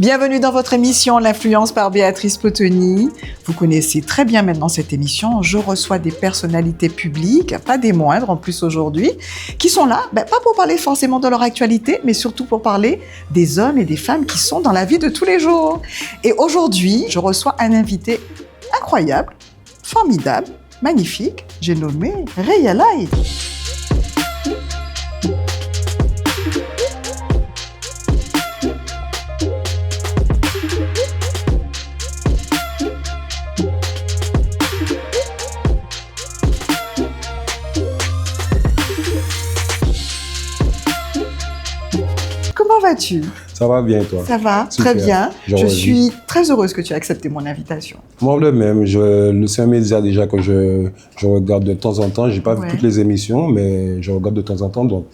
Bienvenue dans votre émission L'influence par Béatrice Potoni. Vous connaissez très bien maintenant cette émission. Je reçois des personnalités publiques, pas des moindres en plus aujourd'hui, qui sont là, pas pour parler forcément de leur actualité, mais surtout pour parler des hommes et des femmes qui sont dans la vie de tous les jours. Et aujourd'hui, je reçois un invité incroyable, formidable, magnifique. J'ai nommé Ray Alaï. Comment vas-tu? Ça va bien, toi? Ça va, super. Très bien. Je suis très heureuse que tu aies accepté mon invitation. Moi, le même. C'est un média déjà que je regarde de temps en temps. Je n'ai pas vu toutes les émissions, mais je regarde de temps en temps. Donc,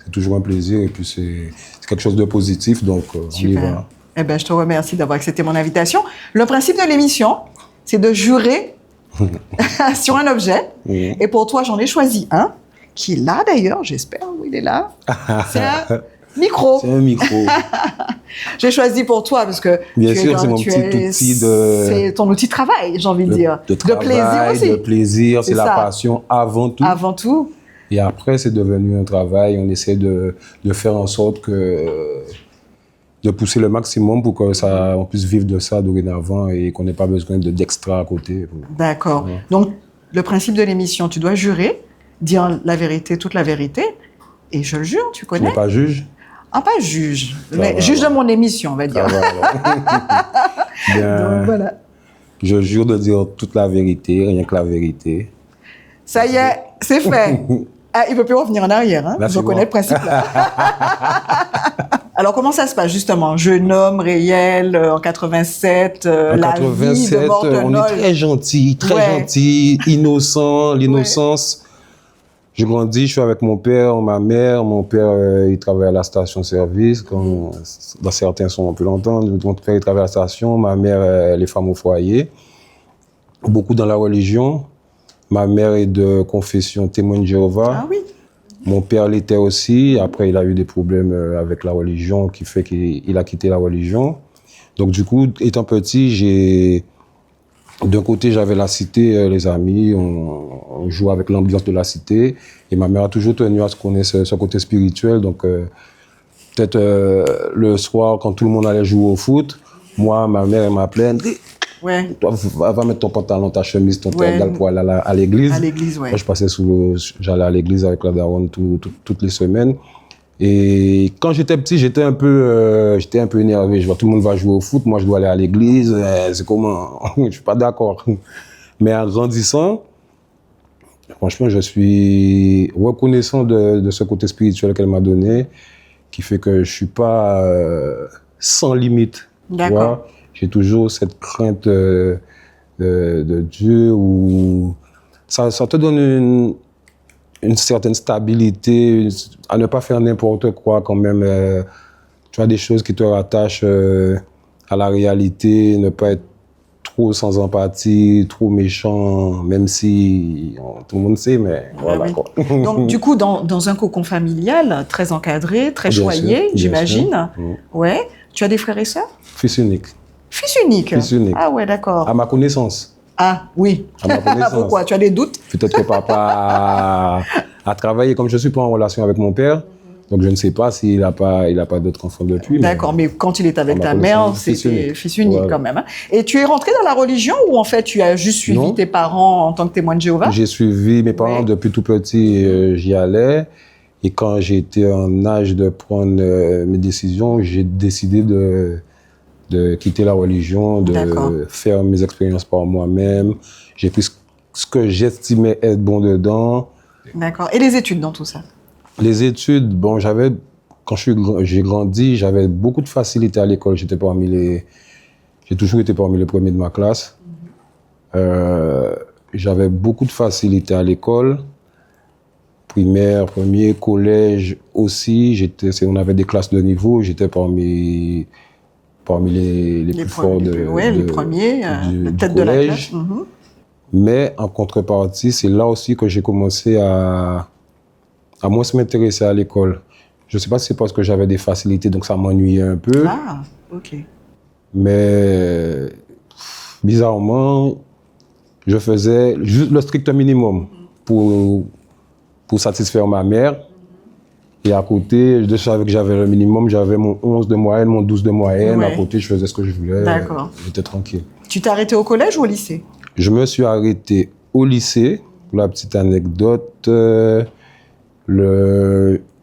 c'est toujours un plaisir. Et puis, c'est quelque chose de positif. Donc, on y va. Eh bien, je te remercie d'avoir accepté mon invitation. Le principe de l'émission, c'est de jurer sur un objet. Oui. Et pour toi, j'en ai choisi un, qui est là d'ailleurs, j'espère. Oui, il est là. C'est un micro. C'est un micro. J'ai choisi pour toi parce que bien sûr, c'est mon petit outil de... C'est ton outil de travail, j'ai envie de dire. De plaisir aussi. De plaisir, c'est la passion avant tout. Avant tout. Et après, c'est devenu un travail. On essaie de faire en sorte que... de pousser le maximum pour qu'on puisse vivre de ça dorénavant et qu'on n'ait pas besoin d'extra à côté. D'accord. Ouais. Donc, le principe de l'émission, tu dois jurer, dire la vérité, toute la vérité. Et je le jure, tu connais. Tu n'es pas juge? Ah, pas juge, mais juge de mon émission, on va dire. Bien, donc, voilà. Je jure de dire toute la vérité, rien que la vérité. Ça y est, c'est fait. Ah, il ne peut plus revenir en arrière, hein. Je connais le principe là. Alors, comment ça se passe, justement? Jeune homme réel, en 87, la vie de Mortenol. On est très gentil, innocent, l'innocence. J'ai grandi, je suis avec mon père, ma mère. Mon père, il travaille à la station-service. Dans certains sont un peu longtemps. Mon père, il travaille à la station. Ma mère, elle est femme au foyer. Beaucoup dans la religion. Ma mère est de confession témoin de Jéhovah. Ah oui. Mon père l'était aussi. Après, il a eu des problèmes avec la religion qui fait qu'il a quitté la religion. Donc, du coup, étant petit, d'un côté, j'avais la cité, les amis, on jouait avec l'ambiance de la cité. Et ma mère a toujours tenu à ce qu'on ait ce côté spirituel. Donc, peut-être le soir, quand tout le monde allait jouer au foot, moi, ma mère, elle m'appelait. Ouais. Toi, va mettre ton pantalon, ta chemise, ton tergal pour aller à l'église. À l'église, ouais. Moi, j'allais à l'église avec la daronne toutes les semaines. Et quand j'étais petit, j'étais un peu énervé. Je vois tout le monde va jouer au foot, moi je dois aller à l'église. C'est comment? Je suis pas d'accord. Mais en grandissant, franchement, je suis reconnaissant de ce côté spirituel qu'elle m'a donné, qui fait que je suis pas sans limite. D'accord. J'ai toujours cette crainte de Dieu où ça te donne une certaine stabilité, à ne pas faire n'importe quoi quand même. Tu as des choses qui te rattachent à la réalité, ne pas être trop sans empathie, trop méchant, même si tout le monde sait, mais voilà. Oui. Quoi. Donc du coup, dans un cocon familial, très encadré, très choyé, j'imagine. Ouais. Tu as des frères et sœurs? Fils unique. Fils unique? Fils unique. Ah ouais, d'accord. À ma connaissance. Ah oui. À ma connaissance. Pourquoi? Tu as des doutes? Peut-être que papa a travaillé, comme je ne suis pas en relation avec mon père, donc je ne sais pas s'il n'a pas d'autres enfants depuis. D'accord, mais quand il est avec ta mère, c'est fils unique quand même. Hein. Et tu es rentré dans la religion ou en fait tu as juste suivi tes parents en tant que témoin de Jéhovah? J'ai suivi mes parents depuis tout petit, j'y allais. Et quand j'ai été en âge de prendre mes décisions, j'ai décidé de quitter la religion, de faire mes expériences par moi-même. J'ai pris ce que j'estimais être bon dedans. D'accord. Et les études dans tout ça? Les études, bon, quand j'ai grandi, j'avais beaucoup de facilité à l'école. J'ai toujours été parmi les premiers de ma classe. J'avais beaucoup de facilité à l'école. Primaire, premier, collège aussi. On avait des classes de niveau. J'étais parmi les plus forts les premiers, tête de la classe. Mais en contrepartie, c'est là aussi que j'ai commencé à moins m'intéresser à l'école. Je ne sais pas si c'est parce que j'avais des facilités, donc ça m'ennuyait un peu. Ah, ok. Mais bizarrement, je faisais juste le strict minimum pour satisfaire ma mère. Et à côté, je savais que j'avais le minimum, j'avais mon 11 de moyenne, mon 12 de moyenne. Ouais. À côté, je faisais ce que je voulais. D'accord. J'étais tranquille. Tu t'es arrêté au collège ou au lycée? Je me suis arrêté au lycée. Pour la petite anecdote,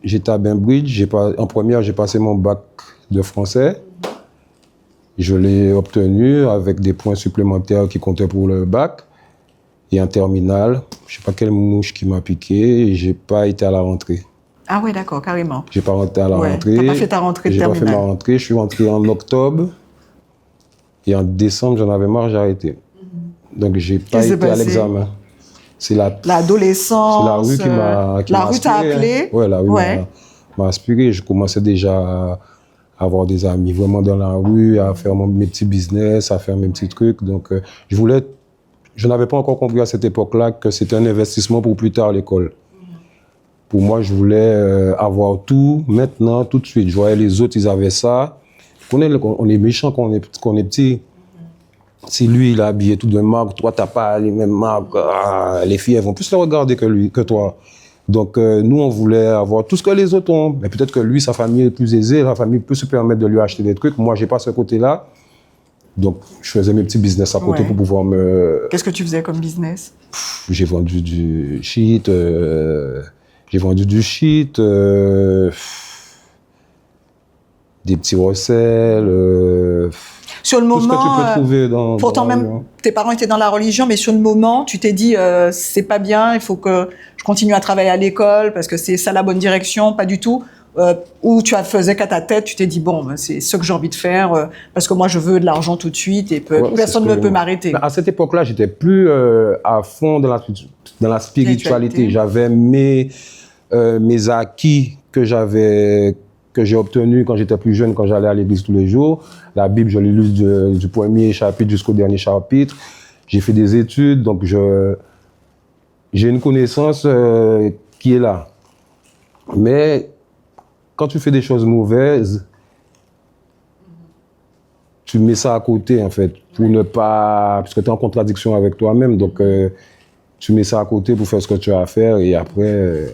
j'étais à Bainbridge. En première, j'ai passé mon bac de français. Je l'ai obtenu avec des points supplémentaires qui comptaient pour le bac. Et en terminale, je ne sais pas quelle mouche qui m'a piqué et je n'ai pas été à la rentrée. Ah oui, d'accord, carrément. Je n'ai pas été à la rentrée. Tu n'as pas fait ta rentrée de J'ai pas terminale. fait ma rentrée. Je suis rentré en octobre. Et en décembre, j'en avais marre, j'ai arrêté. Donc, je n'ai pas Qu'est-ce qui s'est été à passé? l'examen. C'est L'adolescence. la rue qui m'a La rue t'a inspiré, appelé? hein. Ouais, la rue m'a inspiré. Je commençais déjà à avoir des amis vraiment dans la rue, à faire mes petits business, à faire mes petits trucs. Donc, je n'avais pas encore compris à cette époque-là que c'était un investissement pour plus tard à l'école. Pour moi, je voulais avoir tout maintenant, tout de suite. Je voyais les autres, ils avaient ça. On est méchant quand on est petit. Si lui, il a habillé tout de marque, toi, tu n'as pas les mêmes marques. Les filles, elles vont plus le regarder que toi. Donc, nous, on voulait avoir tout ce que les autres ont. Mais peut-être que lui, sa famille est plus aisée, la famille peut se permettre de lui acheter des trucs. Moi, je n'ai pas ce côté-là. Donc, je faisais mes petits business à côté pour pouvoir me... Qu'est-ce que tu faisais comme business? J'ai vendu du shit, des petits recels, sur le tout ce que moment, tu peux trouver dans... pourtant même, tes parents étaient dans la religion, mais sur le moment, tu t'es dit, c'est pas bien, il faut que je continue à travailler à l'école parce que c'est ça la bonne direction, pas du tout. Ou tu faisais qu'à ta tête, tu t'es dit, bon, c'est ce que j'ai envie de faire, parce que moi, je veux de l'argent tout de suite et personne ne peut m'arrêter. À cette époque-là, j'étais plus à fond dans la spiritualité. J'avais mes acquis que j'ai obtenus quand j'étais plus jeune, quand j'allais à l'église tous les jours. La Bible, je l'ai lue du premier chapitre jusqu'au dernier chapitre. J'ai fait des études, donc j'ai une connaissance qui est là. Mais quand tu fais des choses mauvaises, tu mets ça à côté, en fait, pour ne pas... Parce que tu es en contradiction avec toi-même, donc tu mets ça à côté pour faire ce que tu as à faire, et après...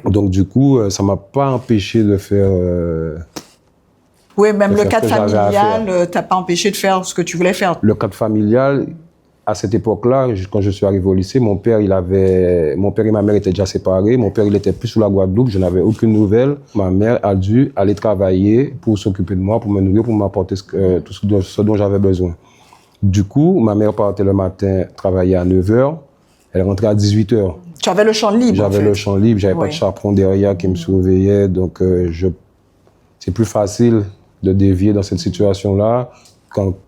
Donc, du coup, ça ne m'a pas empêché de faire... Oui, même le cadre familial t'a pas empêché de faire ce que tu voulais faire. Le cadre familial, à cette époque-là, quand je suis arrivé au lycée, mon père et ma mère étaient déjà séparés. Mon père, il était plus sur la Guadeloupe, je n'avais aucune nouvelle. Ma mère a dû aller travailler pour s'occuper de moi, pour me nourrir, pour m'apporter tout ce dont j'avais besoin. Du coup, ma mère partait le matin travailler à 9h, elle rentrait à 18h. Tu avais le champ libre. J'avais le champ libre, j'avais pas de chaperon derrière qui me surveillait, donc c'est plus facile de dévier dans cette situation-là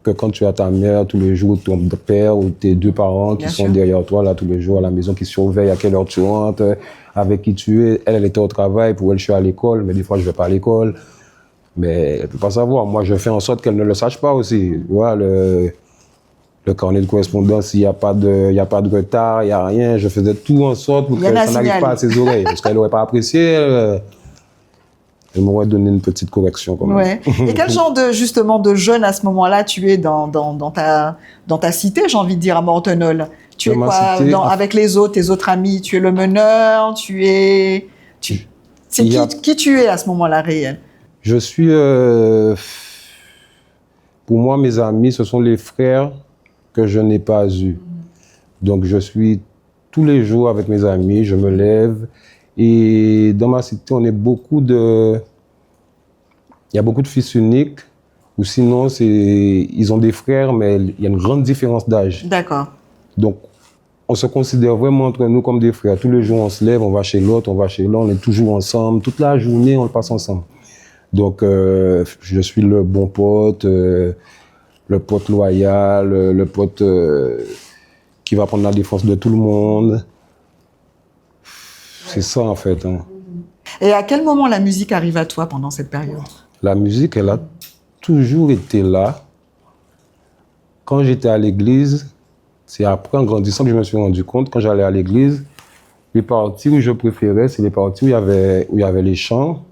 que quand tu as ta mère tous les jours, ton père ou tes deux parents qui sont derrière toi là tous les jours à la maison, qui surveillent à quelle heure tu rentres, avec qui tu es. Elle était au travail, pour elle je suis à l'école, mais des fois je vais pas à l'école. Mais elle peut pas savoir. Moi je fais en sorte qu'elle ne le sache pas aussi. Voilà, le carnet de correspondance, il n'y a pas de retard, il n'y a rien. Je faisais tout en sorte pour que ça n'arrive pas à ses oreilles. Parce qu'elle n'aurait pas apprécié, elle m'aurait donné une petite correction quand même. Ouais. Et quel genre de jeune à ce moment-là tu es dans ta cité, j'ai envie de dire, à Mortenol? Tu es quoi avec les autres, tes autres amis? Tu es le meneur? C'est qui tu es à ce moment-là réel? Je suis... pour moi, mes amis, ce sont les frères que je n'ai pas eus. Donc, je suis tous les jours avec mes amis, je me lève. Et dans ma cité, il y a beaucoup de fils uniques, ou sinon, ils ont des frères, mais il y a une grande différence d'âge. D'accord. Donc, on se considère vraiment entre nous comme des frères. Tous les jours, on se lève, on va chez l'autre, on est toujours ensemble. Toute la journée, on le passe ensemble. Donc, je suis le bon pote, le pote loyal, le pote qui va prendre la défense de tout le monde. C'est ça, en fait. Hein. Et à quel moment la musique arrive à toi pendant cette période? La musique, elle a toujours été là. Quand j'étais à l'église, c'est après, en grandissant, que je me suis rendu compte, quand j'allais à l'église, les parties où je préférais, c'est les parties où il y avait les chants.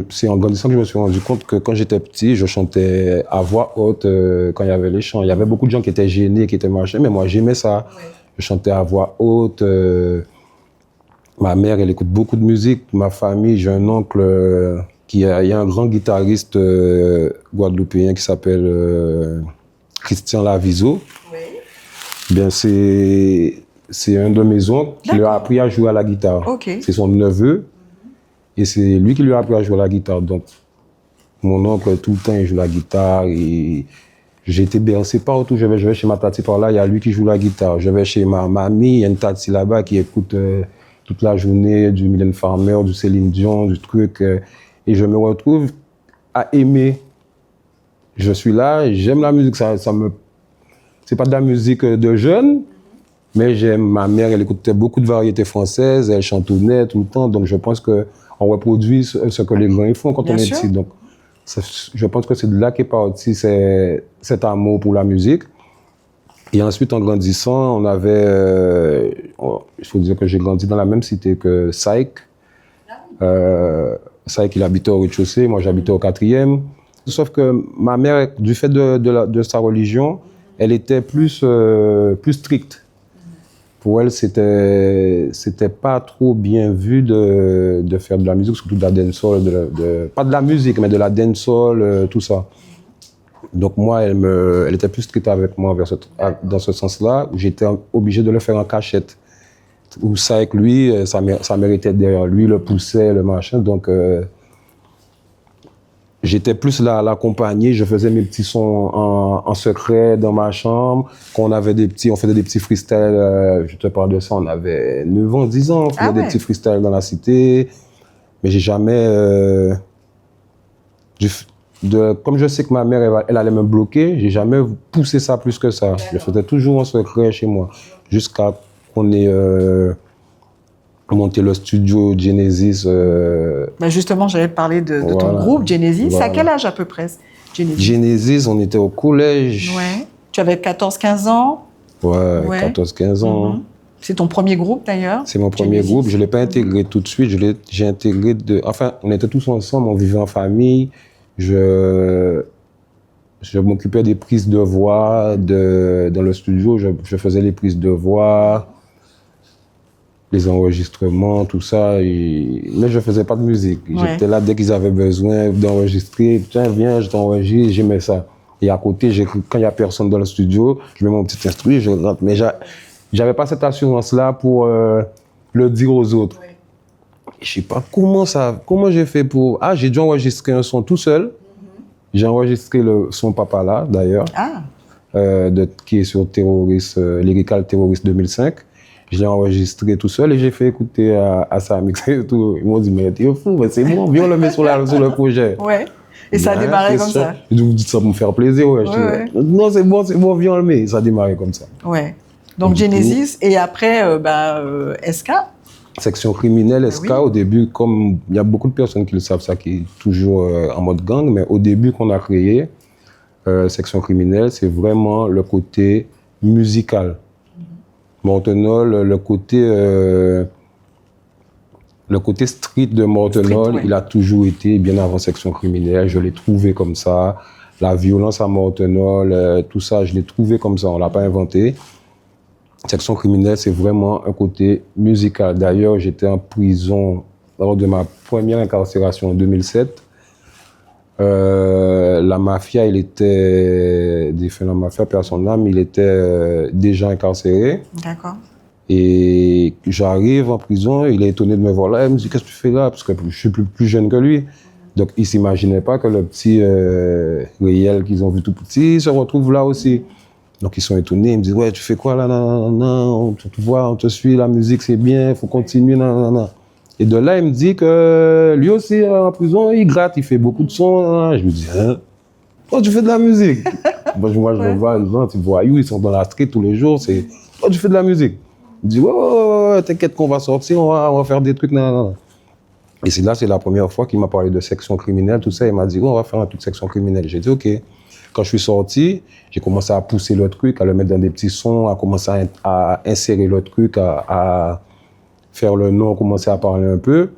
C'est en grandissant que je me suis rendu compte que quand j'étais petit, je chantais à voix haute quand il y avait les chants. Il y avait beaucoup de gens qui étaient gênés, qui étaient machin, mais moi j'aimais ça. Ouais. Je chantais à voix haute. Ma mère, elle écoute beaucoup de musique. Ma famille, j'ai un oncle il y a un grand guitariste guadeloupéen qui s'appelle Christian Laviso. Oui. Bien, c'est un de mes oncles qui lui a appris à jouer à la guitare. Okay. C'est son neveu. Et c'est lui qui lui a appris à jouer à la guitare. Donc, mon oncle, tout le temps, il joue la guitare. Et j'ai été bercé partout. Je vais chez ma tati par là, il y a lui qui joue la guitare. Je vais chez ma mamie, il y a une tati là-bas qui écoute toute la journée du Mylène Farmer, du Céline Dion, du truc. Et je me retrouve à aimer. Je suis là, j'aime la musique. C'est pas de la musique de jeunes, mais j'aime. Ma mère, elle écoutait beaucoup de variétés françaises, elle chantonnait tout le temps. Donc, je pense que on reproduit ce que les grands font quand on est petit. Donc, je pense que c'est de là qu'est parti cet amour pour la musique. Et ensuite, en grandissant, on avait... il faut dire que j'ai grandi dans la même cité que Saïk. Saïk, il habitait au rez-de-chaussée, moi j'habitais au 4e. Sauf que ma mère, du fait de sa religion, elle était plus stricte. Pour elle, c'était pas trop bien vu de faire de la musique, surtout de la dancehall, pas de la musique, mais de la dancehall, tout ça. Donc moi, elle était plus stricte avec moi dans ce sens-là, où j'étais obligé de le faire en cachette. Où ça avec lui, sa mère était derrière lui, le poussait, le machin. Donc j'étais plus là à l'accompagner, je faisais mes petits sons en secret dans ma chambre. Quand on faisait des petits freestyles, je te parle de ça, on avait 9 ans, 10 ans, on faisait des petits freestyles dans la cité. Mais j'ai jamais... comme je sais que ma mère, elle allait me bloquer, j'ai jamais poussé ça plus que ça. Je faisais toujours en secret chez moi, jusqu'à qu'on ait monté le studio Genesis. Justement, j'allais te parler de ton groupe Genesis. Voilà. C'est à quel âge à peu près, Genesis? Genesis, on était au collège. Ouais. Tu avais 14-15 ans? Ouais. 14-15 ans. C'est ton premier groupe d'ailleurs? C'est mon premier groupe. Je ne l'ai pas intégré tout de suite. J'ai intégré Enfin, on était tous ensemble, on vivait en famille. Je m'occupais des prises de voix dans le studio. Je faisais les prises de voix, les enregistrements, tout ça. Mais je ne faisais pas de musique. Ouais. J'étais là dès qu'ils avaient besoin d'enregistrer. Tiens, viens, je t'enregistre, j'aimais ça. Et à côté, quand il n'y a personne dans le studio, je mets mon petit instrument, je rentre. Mais je n'avais pas cette assurance-là pour le dire aux autres. Ouais. Je ne sais pas comment j'ai fait pour... Ah, j'ai dû enregistrer un son tout seul. J'ai enregistré son Papa là, d'ailleurs, qui est sur Lyrical Terrorist 2005. Je l'ai enregistré tout seul et j'ai fait écouter à sa mix et tout. Ils m'ont dit, mais t'es fou, mais c'est bon, viens, on le met sur le projet. Ouais. Et ça a démarré comme ça. Vous dites ça pour me faire plaisir, ouais. Non, c'est bon, viens, on le met. Ça a démarré comme ça. Ouais. Donc Genesis et après SK. Section criminelle, SK, au début, comme il y a beaucoup de personnes qui le savent, ça qui est toujours en mode gang, mais au début qu'on a créé Section criminelle, c'est vraiment le côté musical. Mortenol, le côté street de Mortenol, il a toujours été bien avant Section criminelle. Je l'ai trouvé comme ça. La violence à Mortenol, tout ça, je l'ai trouvé comme ça. On l'a pas inventé. Section criminelle, c'est vraiment un côté musical. D'ailleurs, j'étais en prison lors de ma première incarcération en 2007. La mafia, la mafia personnelle, il était déjà incarcéré. D'accord. Et j'arrive en prison, il est étonné de me voir là, il me dit, qu'est-ce que tu fais là? Parce que je suis plus jeune que lui. Donc, il ne s'imaginait pas que le petit réel qu'ils ont vu tout petit se retrouve là aussi. Donc, ils sont étonnés, ils me disent, ouais, tu fais quoi là? On te voit, on te suit, la musique c'est bien, il faut continuer. Et de là, il me dit que lui aussi, en prison, il gratte, il fait beaucoup de sons. Je me dis, hein? Oh, tu fais de la musique? Moi, je le vois, les gens, tu vois, ils sont dans la street tous les jours, c'est, oh, tu fais de la musique? Il me dit, ouais, t'inquiète qu'on va sortir, on va faire des trucs, Et c'est la première fois qu'il m'a parlé de section criminelle, tout ça. Il m'a dit, on va faire un truc section criminelle. J'ai dit, OK. Quand je suis sorti, j'ai commencé à pousser le truc, à le mettre dans des petits sons, à commencer à insérer le truc, à faire le nom, commencer à parler un peu.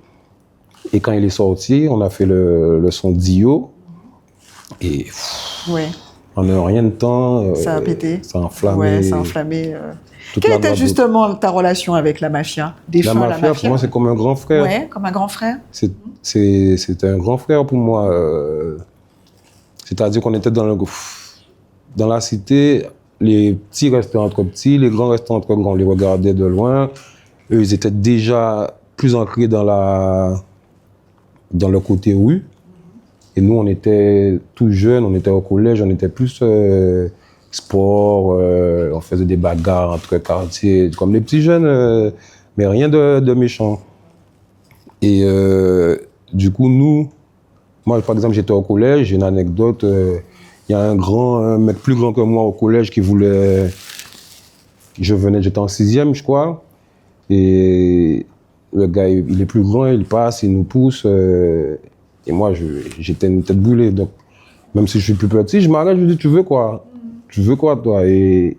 Et quand il est sorti, on a fait le son Dio. Et Ouais. en un rien de temps, Ça a pété. Ça a enflammé. Ouais, ça a enflammé. toute Quelle la était Guadeloupe. justement ta relation avec la mafia? La mafia, pour moi, c'est comme un grand frère. Ouais, comme un grand frère. C'est un grand frère pour moi. C'est-à-dire qu'on était dans la cité, les petits restaient entre petits, les grands restaient entre grands. On les regardait de loin. Eux, ils étaient déjà plus ancrés dans le côté rue. Et nous, on était tout jeunes, on était au collège, on était plus sport, on faisait des bagarres entre quartiers, comme les petits jeunes, mais rien de méchant. Et du coup, moi, par exemple, j'étais au collège, j'ai une anecdote, il y a un mec plus grand que moi au collège qui voulait... J'étais en 6e, je crois, et le gars, il est plus grand, il passe, il nous pousse, et moi, j'étais une tête brûlée. Donc, même si je suis plus petit, je m'arrête, je lui dis, tu veux quoi? Tu veux quoi, toi? Et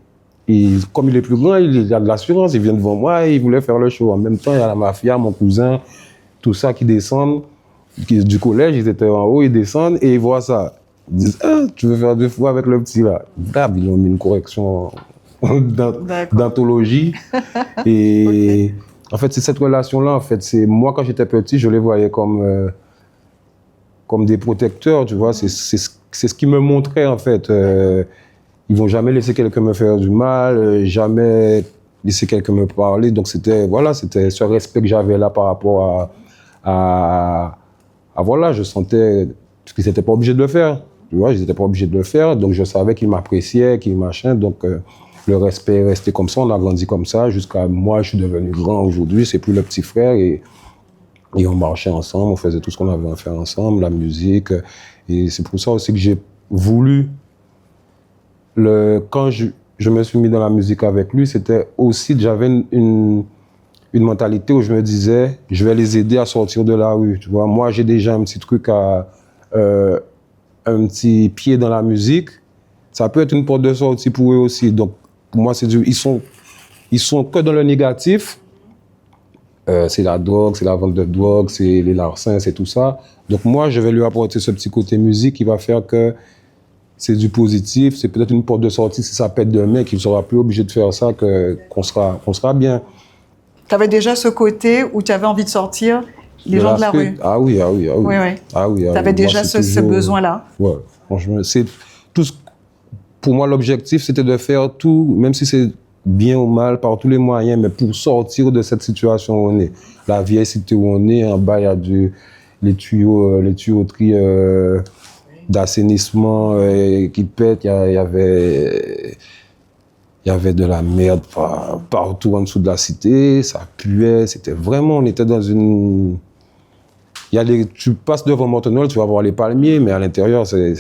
comme il est plus grand, il a de l'assurance, il vient devant moi, et il voulait faire le show. En même temps, il y a la mafia, mon cousin, tout ça qui descendent, du collège, ils étaient en haut, ils descendent, et ils voient ça. Ils disent, ah, tu veux faire 2 fois avec le petit là? Ils ont mis une correction d'anthologie. Et okay. En fait, c'est cette relation-là, en fait, c'est moi, quand j'étais petit, je les voyais comme des protecteurs, tu vois, c'est ce qui me montrait, en fait. Ils vont jamais laisser quelqu'un me faire du mal, jamais laisser quelqu'un me parler. Donc, c'était ce respect que j'avais là par rapport à voilà, je sentais qu'ils n'étaient pas obligés de le faire. Tu vois, ils n'étaient pas obligés de le faire. Donc, je savais qu'ils m'appréciaient, qu'ils machin. Donc, le respect est resté comme ça. On a grandi comme ça jusqu'à moi, je suis devenu grand aujourd'hui. C'est plus le petit frère et on marchait ensemble. On faisait tout ce qu'on avait à faire ensemble, la musique. Et c'est pour ça aussi que j'ai voulu... Quand je me suis mis dans la musique avec lui, c'était aussi... J'avais une mentalité où je me disais, je vais les aider à sortir de la rue. Tu vois, moi, j'ai déjà un petit truc un petit pied dans la musique. Ça peut être une porte de sortie pour eux aussi. Donc, pour moi, ils sont que dans le négatif. C'est la drogue, c'est la vente de drogue, c'est les larcins, c'est tout ça. Donc, moi, je vais lui apporter ce petit côté musique qui va faire que c'est du positif. C'est peut-être une porte de sortie si ça pète demain, qu'il ne sera plus obligé de faire ça, qu'on sera bien. Tu avais déjà ce côté où tu avais envie de sortir les gens de la rue. Ah oui. Ouais. Tu avais déjà ce besoin-là. Ouais, franchement, pour moi, l'objectif, c'était de faire tout, même si c'est bien ou mal, par tous les moyens, mais pour sortir de cette situation où on est. La vieille cité où on est, en bas, il y a les tuyauteries d'assainissement qui pètent, il y avait de la merde partout en dessous de la cité, ça puait, c'était vraiment, on était dans une... Tu passes devant Montenol, tu vas voir les palmiers, mais à l'intérieur, c'est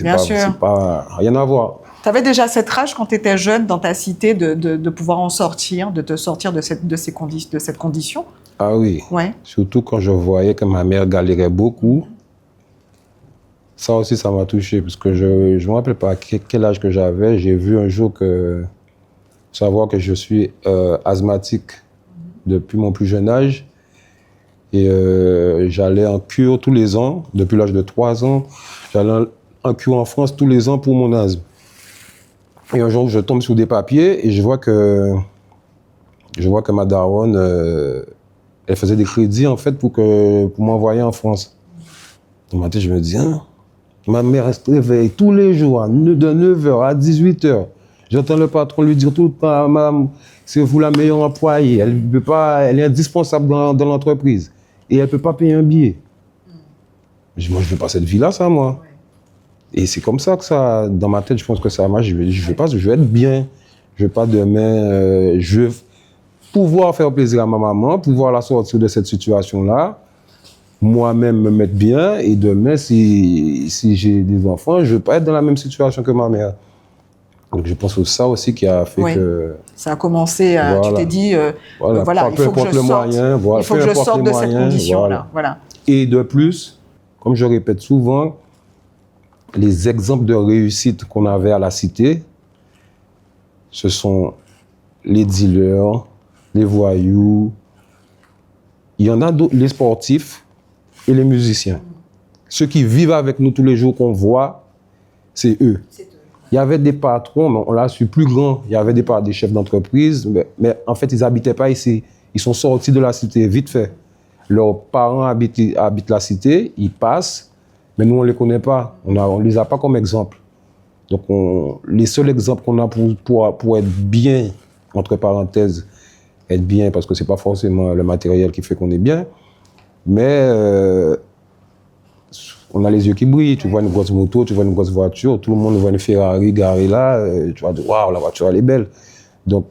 pas rien à voir. Tu avais déjà cette rage quand tu étais jeune dans ta cité de pouvoir en sortir, de te sortir de cette condition? Ah oui, ouais. Surtout quand je voyais que ma mère galérait beaucoup. Ça aussi, ça m'a touché, parce que je ne me rappelle pas à quel âge que j'avais. J'ai vu un jour savoir que je suis asthmatique depuis mon plus jeune âge. Et j'allais en cure tous les ans, depuis l'âge de 3 ans. J'allais en cure en France tous les ans pour mon asthme. Et un jour, je tombe sur des papiers et je vois que ma daronne, elle faisait des crédits en fait pour m'envoyer en France. Donc matin, je me dis, ma mère elle se réveille tous les jours de 9h à 18h. J'entends le patron lui dire tout le temps, madame, c'est vous la meilleure employée. Elle est indispensable dans l'entreprise. Et elle ne peut pas payer un billet. Je dis, moi, je ne veux pas cette vie-là, ça, moi. Ouais. Et c'est comme ça que ça, dans ma tête, je pense que ça marche. Je veux être bien. Je veux pas demain, je veux pouvoir faire plaisir à ma maman, pouvoir la sortir de cette situation-là, moi-même me mettre bien. Et demain, si j'ai des enfants, je ne veux pas être dans la même situation que ma mère. Donc je pense que c'est ça aussi qui a fait que... Ça a commencé à... Tu t'es dit, il faut que je sorte. Il faut que je sorte de cette condition-là. Voilà. Et de plus, comme je répète souvent, les exemples de réussite qu'on avait à la cité, ce sont les dealers, les voyous. Il y en a d'autres, les sportifs. et les musiciens. Ceux qui vivent avec nous tous les jours qu'on voit, c'est eux. Il y avait des patrons, mais on l'a su plus grand. Il y avait des chefs d'entreprise, mais en fait, ils n'habitaient pas ici. Ils sont sortis de la cité vite fait. Leurs parents habitent la cité, ils passent, mais nous, on ne les connaît pas. On ne les a pas comme exemple. Donc, les seuls exemples qu'on a pour être bien, entre parenthèses, être bien, parce que ce n'est pas forcément le matériel qui fait qu'on est bien, mais on a les yeux qui brillent. Tu vois une grosse moto, tu vois une grosse voiture, tout le monde voit une Ferrari garée là, tu vas dire, waouh, la voiture, elle est belle. Donc,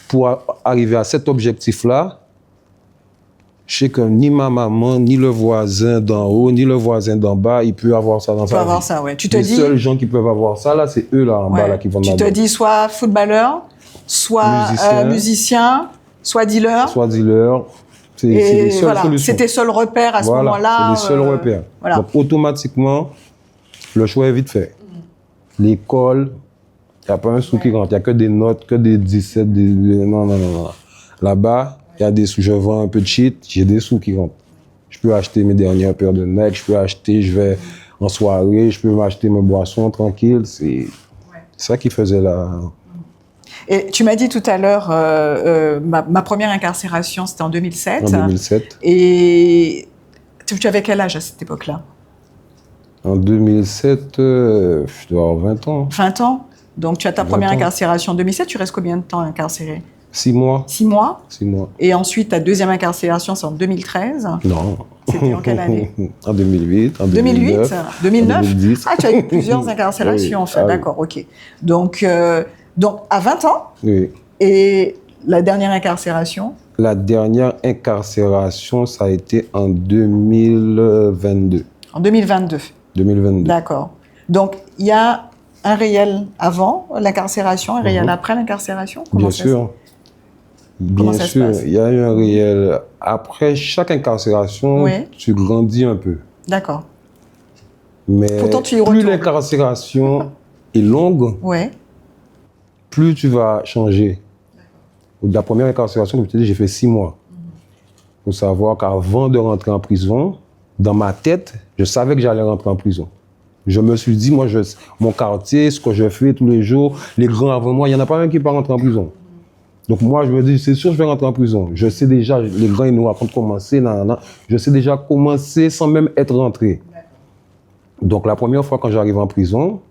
pour arriver à cet objectif-là, je sais que ni ma maman, ni le voisin d'en haut, ni le voisin d'en bas, il peut avoir ça dans sa vie. Avoir ça, ouais. Les seuls gens qui peuvent avoir ça, là, c'est eux là en bas là, qui vont Tu te dis soit footballeur, soit musicien, soit dealer. Soit dealer. C'est les seules solutions. C'est tes seuls repères à ce moment-là. C'est les seuls repères. Voilà. Donc automatiquement, le choix est vite fait. L'école, il n'y a pas un sou qui rentre. Il n'y a que des notes, que des 17, non. Là-bas, il y a des sous. Je vends un peu de shit, j'ai des sous qui rentrent. Je peux acheter mes dernières paires de Nike, je peux acheter, je vais en soirée, je peux m'acheter mes boissons tranquille. C'est ça qui faisait la... Et tu m'as dit tout à l'heure, ma première incarcération, c'était en 2007. En 2007. Et tu avais quel âge à cette époque-là? En 2007, je dois avoir 20 ans. 20 ans? Donc tu as ta première incarcération en 2007, tu restes combien de temps incarcéré? 6 mois. 6 mois? 6 mois. Et ensuite, ta deuxième incarcération, c'est en 2013? Non. C'était en quelle année? En 2008, en 2008? 2009? 2010. Ah, tu as eu plusieurs incarcérations, en fait. D'accord, ok. Donc, à 20 ans? Oui. Et la dernière incarcération? La dernière incarcération, ça a été en 2022. En 2022? 2022. D'accord. Donc, il y a un réel avant l'incarcération, un réel après l'incarcération? Bien sûr. Bien sûr, il y a eu un réel. Après chaque incarcération, tu grandis un peu. D'accord. Mais plus l'incarcération est longue, plus tu vas changer. La première incarcération, comme je te dis, j'ai fait 6 mois. Il faut savoir qu'avant de rentrer en prison, dans ma tête, je savais que j'allais rentrer en prison. Je me suis dit, moi, mon quartier, ce que je fais tous les jours, les grands avant moi, il n'y en a pas un qui va rentrer en prison. Donc moi, je me dis, c'est sûr, je vais rentrer en prison. Je sais déjà, les grands, ils nous racontent commencer, je sais déjà commencer sans même être rentré. Donc la première fois quand j'arrive en prison,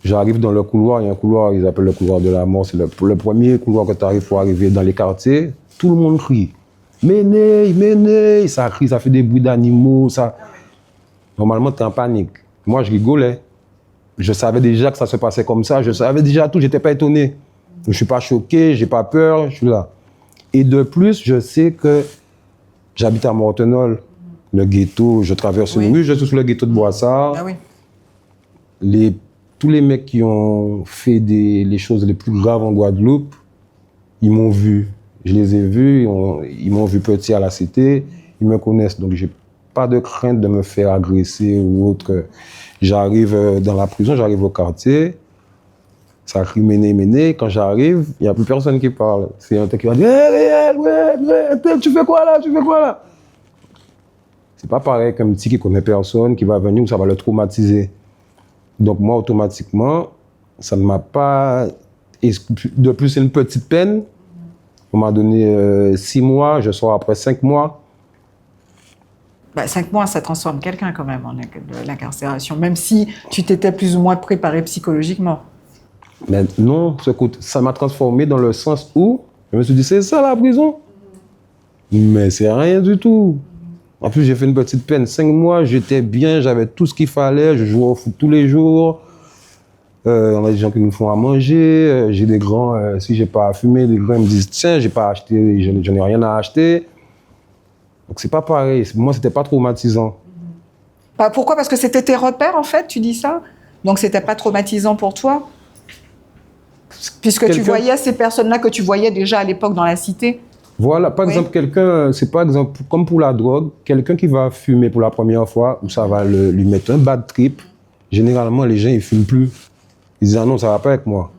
j'arrive dans le couloir, il y a un couloir, ils appellent le couloir de la mort, c'est le premier couloir que tu arrives pour arriver dans les quartiers, tout le monde crie. Méné, Méné, ça crie, ça fait des bruits d'animaux, ça... Normalement, tu es en panique. Moi, je rigolais. Je savais déjà que ça se passait comme ça, je savais déjà tout, je n'étais pas étonné. Je ne suis pas choqué, je n'ai pas peur, je suis là. Et de plus, je sais que j'habite à Mortenol, le ghetto, je traverse une rue, je suis sur le ghetto de Boissard. Ah oui. Tous les mecs qui ont fait les choses les plus graves en Guadeloupe, ils m'ont vu. Je les ai vus, ils m'ont vu petit à la cité, ils me connaissent. Donc, j'ai pas de crainte de me faire agresser ou autre. J'arrive dans la prison, j'arrive au quartier, ça crie Méné, Méné. Quand j'arrive, il n'y a plus personne qui parle. C'est un truc qui va dire tu fais quoi là? C'est pas pareil qu'un petit qui connaît personne, qui va venir, ça va le traumatiser. Donc moi, automatiquement, ça ne m'a pas... De plus, c'est une petite peine. On m'a donné 6 mois, je sors après 5 mois. 5 mois, ça transforme quelqu'un quand même, l'incarcération, même si tu t'étais plus ou moins préparé psychologiquement. Mais non, ça m'a transformé dans le sens où je me suis dit, c'est ça la prison? Mais c'est rien du tout. En plus, j'ai fait une petite peine. 5 mois, j'étais bien, j'avais tout ce qu'il fallait, je jouais au foot tous les jours. On a des gens qui nous font à manger. J'ai des grands, si j'ai pas à fumer, les grands ils me disent, tiens, j'ai pas acheté, je n'ai rien à acheter. Donc c'est pas pareil. Moi, c'était pas traumatisant. Pourquoi? Parce que c'était tes repères, en fait, tu dis ça? Donc c'était pas traumatisant pour toi? Puisque tu voyais ces personnes-là que tu voyais déjà à l'époque dans la cité? Voilà, par exemple, quelqu'un, c'est par exemple, comme pour la drogue, quelqu'un qui va fumer pour la première fois, où ça va lui mettre un bad trip, généralement, les gens, ils fument plus. Ils disent, ah non, ça va pas avec moi.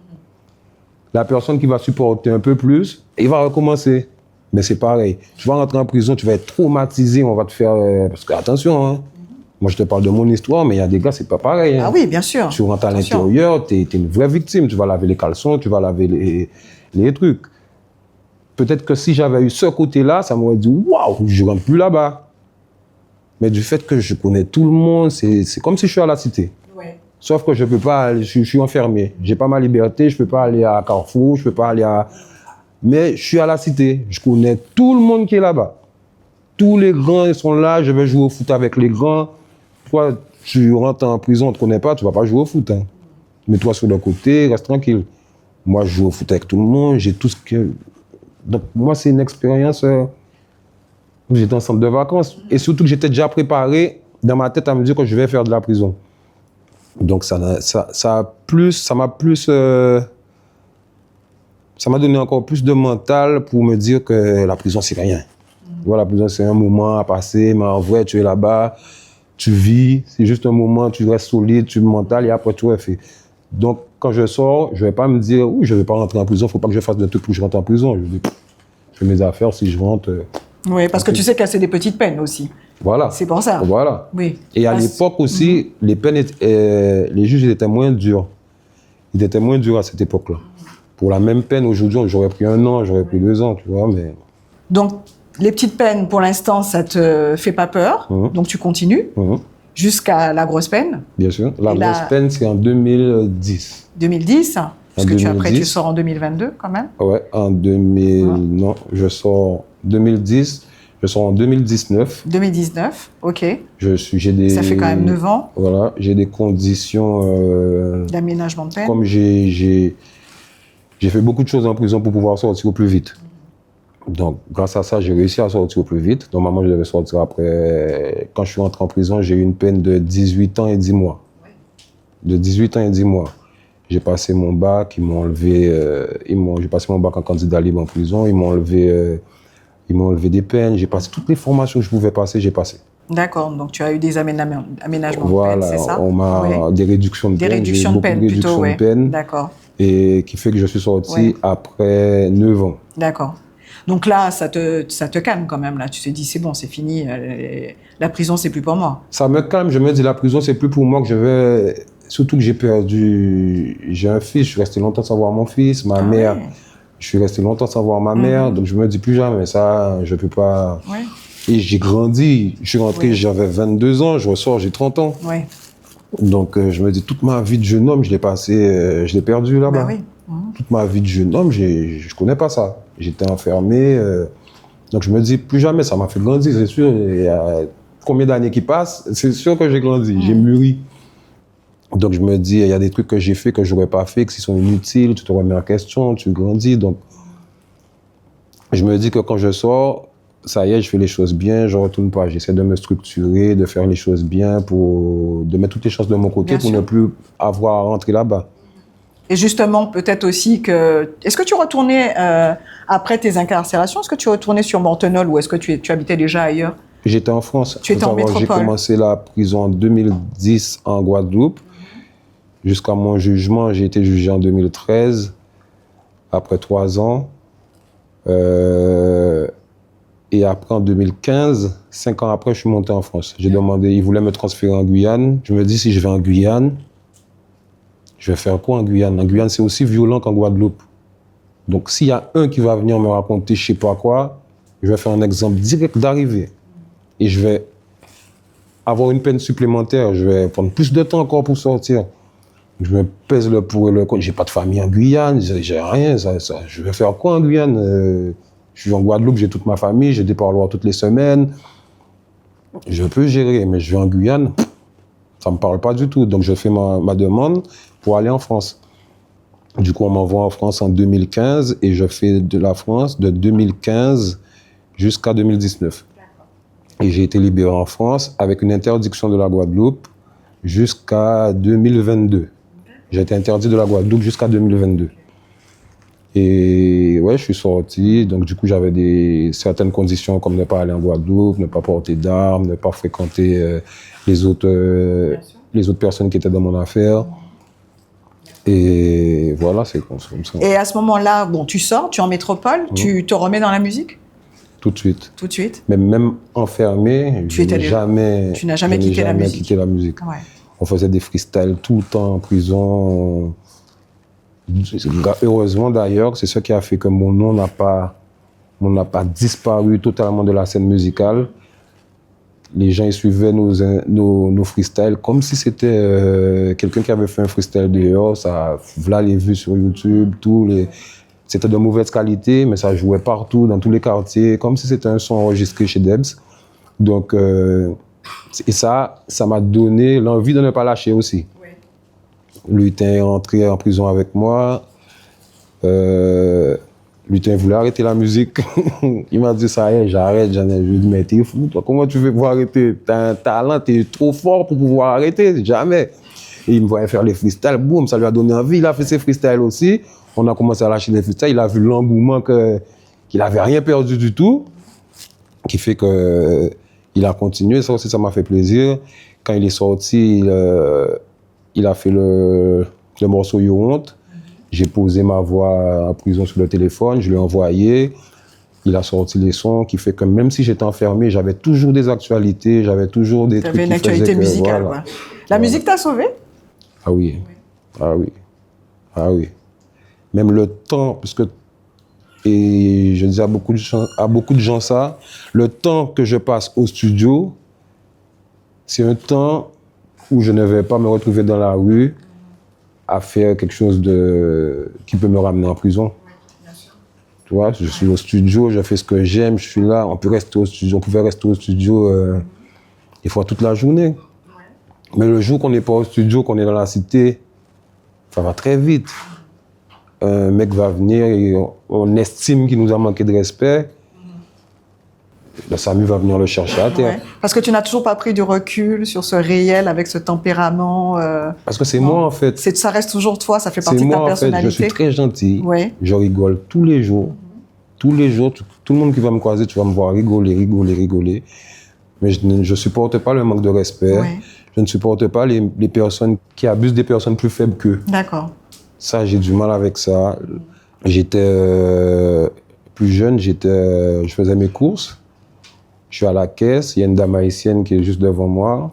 La personne qui va supporter un peu plus, il va recommencer. Mais c'est pareil. Tu vas rentrer en prison, tu vas être traumatisé, on va te faire... parce que, attention, hein, moi je te parle de mon histoire, mais il y a des gars, c'est pas pareil. Hein. Ah oui, bien sûr. Tu rentres à l'intérieur, tu es une vraie victime. Tu vas laver les caleçons, tu vas laver les trucs. Peut-être que si j'avais eu ce côté-là, ça m'aurait dit « Waouh, je ne rentre plus là-bas ». Mais du fait que je connais tout le monde, c'est comme si je suis à la cité. Ouais. Sauf que je peux pas, je suis enfermé. J'ai pas ma liberté, je peux pas aller à Carrefour, je peux pas aller à... Mais je suis à la cité, je connais tout le monde qui est là-bas. Tous les grands ils sont là, je vais jouer au foot avec les grands. Toi, tu rentres en prison, on ne te connaît pas, tu vas pas jouer au foot. Hein. Mets-toi sur le côté, reste tranquille. Moi, je joue au foot avec tout le monde, j'ai tout ce que... Donc, moi, c'est une expérience... J'étais en centre de vacances. Et surtout que j'étais déjà préparé dans ma tête à me dire que je vais faire de la prison. Donc ça m'a donné encore plus de mental pour me dire que la prison, c'est rien. Voilà, la prison, c'est un moment à passer, mais en vrai, tu es là-bas, tu vis, c'est juste un moment, tu restes solide, tu es mental, et après, tout est fait. Donc, quand je sors, je ne vais pas me dire, oui, je ne vais pas rentrer en prison, il ne faut pas que je fasse de trucs pour que je rentre en prison. Je fais mes affaires, si je rentre... Oui, parce que tu sais que c'est des petites peines aussi. Voilà. C'est pour ça. Voilà. Oui. Et à l'époque aussi, les peines, les juges étaient moins durs. Ils étaient moins durs à cette époque-là. Pour la même peine, aujourd'hui, j'aurais pris 1 an, j'aurais pris 2 ans, tu vois, mais... Donc, les petites peines, pour l'instant, ça te fait pas peur. Donc, tu continues jusqu'à la grosse peine. Bien sûr. La grosse peine, c'est en 2010. 2010 parce que 2010. Après, tu sors en 2022, quand même. Ouais, en 2000... Non, je sors 2010, je sors en 2019. 2019, ok. J'ai des... Ça fait quand même 9 ans. Voilà, j'ai des conditions... d'aménagement de peine. Comme j'ai fait beaucoup de choses en prison pour pouvoir sortir au plus vite. Donc, grâce à ça, j'ai réussi à sortir au plus vite. Normalement, je devais sortir après... Quand je suis rentré en prison, j'ai eu une peine de 18 ans et 10 mois. De 18 ans et 10 mois. J'ai passé mon bac, ils m'ont enlevé... j'ai passé mon bac en candidat libre en prison, ils m'ont enlevé des peines. J'ai passé toutes les formations que je pouvais passer, j'ai passé. D'accord, donc tu as eu des aménagements voilà, de peine, c'est ça? On m'a des réductions de peine. Des réductions de peine, plutôt, oui. D'accord. Et qui fait que je suis sorti après 9 ans. D'accord. Donc là, ça te calme quand même, là. Tu te dis, c'est bon, c'est fini, la prison, c'est plus pour moi. Ça me calme, je me dis, la prison, c'est plus pour moi que je vais... Surtout que j'ai un fils, je suis resté longtemps sans voir mon fils, ma mère, je suis resté longtemps sans voir ma mère, donc je me dis plus jamais, ça, je peux pas... Ouais. Et j'ai grandi, je suis rentré, j'avais 22 ans, je ressors, j'ai 30 ans. Ouais. Donc je me dis, toute ma vie de jeune homme, je l'ai perdu là-bas. Ben oui. Toute ma vie de jeune homme, je connais pas ça. J'étais enfermé, donc je me dis, plus jamais, ça m'a fait grandir, c'est sûr. Il y a combien d'années qui passent, c'est sûr que j'ai grandi, j'ai mûri. Donc je me dis, il y a des trucs que j'ai fait que j'aurais pas fait, qui sont inutiles, tu te remets en question, tu grandis. Donc je me dis que quand je sors, ça y est, je fais les choses bien, je retourne pas. J'essaie de me structurer, de faire les choses bien, de mettre toutes les chances de mon côté pour ne plus avoir à rentrer là-bas. Et justement, peut-être aussi que... Est-ce que tu retournais, après tes incarcérations, est-ce que tu retournais sur Mortenol ou est-ce que tu habitais déjà ailleurs? J'étais en France. Tu étais en métropole. J'ai commencé la prison en 2010 en Guadeloupe. Jusqu'à mon jugement, j'ai été jugé en 2013, après 3 ans. Et après, en 2015, 5 ans après, je suis monté en France. J'ai demandé, ils voulaient me transférer en Guyane. Je me dis, si je vais en Guyane, je vais faire quoi en Guyane? En Guyane, c'est aussi violent qu'en Guadeloupe. Donc, s'il y a un qui va venir me raconter je ne sais pas quoi, je vais faire un exemple direct d'arrivée. Et je vais avoir une peine supplémentaire. Je vais prendre plus de temps encore pour sortir. Je me pèse le pour et le contre. J'ai pas de famille en Guyane, j'ai rien. Je vais faire quoi en Guyane? Je suis en Guadeloupe, j'ai toute ma famille, j'ai des parloirs toutes les semaines. Je peux gérer, mais je vais en Guyane, ça me parle pas du tout. Donc je fais ma demande pour aller en France. Du coup, on m'envoie en France en 2015 et je fais de la France de 2015 jusqu'à 2019. Et j'ai été libéré en France avec une interdiction de la Guadeloupe jusqu'à 2022. J'ai été interdit de la Guadeloupe jusqu'à 2022. Et ouais, je suis sorti. Donc du coup, j'avais certaines conditions comme ne pas aller en Guadeloupe, ne pas porter d'armes, ne pas fréquenter les autres personnes qui étaient dans mon affaire. Et voilà, c'est comme ça. Et à ce moment-là, bon, tu sors, tu es en métropole, tu te remets dans la musique? Tout de suite. Tout de suite? Mais même enfermé, Tu n'as jamais quitté la musique? Quitté la musique. Ouais. On faisait des freestyles tout le temps en prison. Heureusement d'ailleurs, c'est ça qui a fait que mon nom n'a pas disparu totalement de la scène musicale. Les gens ils suivaient nos freestyles comme si c'était quelqu'un qui avait fait un freestyle dehors. Ça, voilà les vues sur YouTube, c'était de mauvaise qualité, mais ça jouait partout, dans tous les quartiers, comme si c'était un son enregistré chez Debs. Donc, et ça m'a donné l'envie de ne pas lâcher aussi. Oui. Lutin est rentré en prison avec moi. Lutin voulait arrêter la musique. Il m'a dit ça y est, j'arrête. Je lui ai dit, mais t'es fou, toi, comment tu veux pouvoir arrêter? T'as un talent, t'es trop fort pour pouvoir arrêter, jamais. Et il me voyait faire les freestyles, boum, ça lui a donné envie. Il a fait ses freestyles aussi. On a commencé à lâcher les freestyles. Il a vu l'engouement qu'il n'avait rien perdu du tout, qui fait qu'il a continué. Ça aussi, ça m'a fait plaisir. Quand il est sorti, il a fait le morceau You Want. J'ai posé ma voix en prison sur le téléphone, je l'ai envoyé. Il a sorti les sons, qui fait que même si j'étais enfermé, j'avais toujours des actualités, j'avais toujours des trucs. Tu avais une actualité musicale, voilà. La musique t'a sauvé? Ah oui. Ah oui. Ah oui. Même le temps, parce que, et je dis à beaucoup de gens ça, le temps que je passe au studio, c'est un temps où je ne vais pas me retrouver dans la rue à faire quelque chose qui peut me ramener en prison. Oui, bien sûr. Tu vois, je suis au studio, je fais ce que j'aime, je suis là, on pouvait rester au studio des fois toute la journée. Ouais. Mais le jour qu'on n'est pas au studio, qu'on est dans la cité, ça va très vite. Un mec va venir et on estime qu'il nous a manqué de respect. Le SAMU va venir le chercher à terre. Ouais. Parce que tu n'as toujours pas pris du recul sur ce réel avec ce tempérament. Parce que c'est moi en fait. Ça reste toujours toi, ça fait partie de ta personnalité. En fait, je suis très gentil. Ouais. Je rigole tous les jours. Tous les jours, tout le monde qui va me croiser, tu vas me voir rigoler. Mais je ne supporte pas le manque de respect. Ouais. Je ne supporte pas les personnes qui abusent des personnes plus faibles qu'eux. D'accord. Ça, j'ai du mal avec ça. J'étais plus jeune, je faisais mes courses. Je suis à la caisse, il y a une dame haïtienne qui est juste devant moi.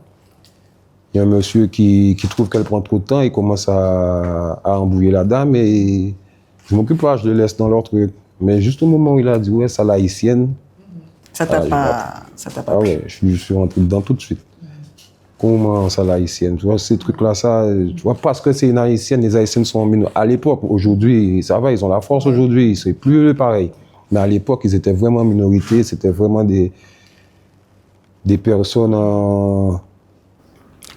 Il y a un monsieur qui trouve qu'elle prend trop de temps, il commence à embrouiller la dame et je m'occupe pas, je le laisse dans leur truc. Mais juste au moment où il a dit ouais, ça l'haïtienne. Ça t'a pas Ah ouais, je suis rentré dedans tout de suite. Comment ça l'haïtienne? Tu vois, ces trucs-là, tu vois, parce que c'est une haïtienne, les haïtiennes sont mineurs. À l'époque, aujourd'hui, ça va, ils ont la force aujourd'hui, c'est plus pareil. Mais à l'époque, ils étaient vraiment minorité, c'était vraiment des personnes en...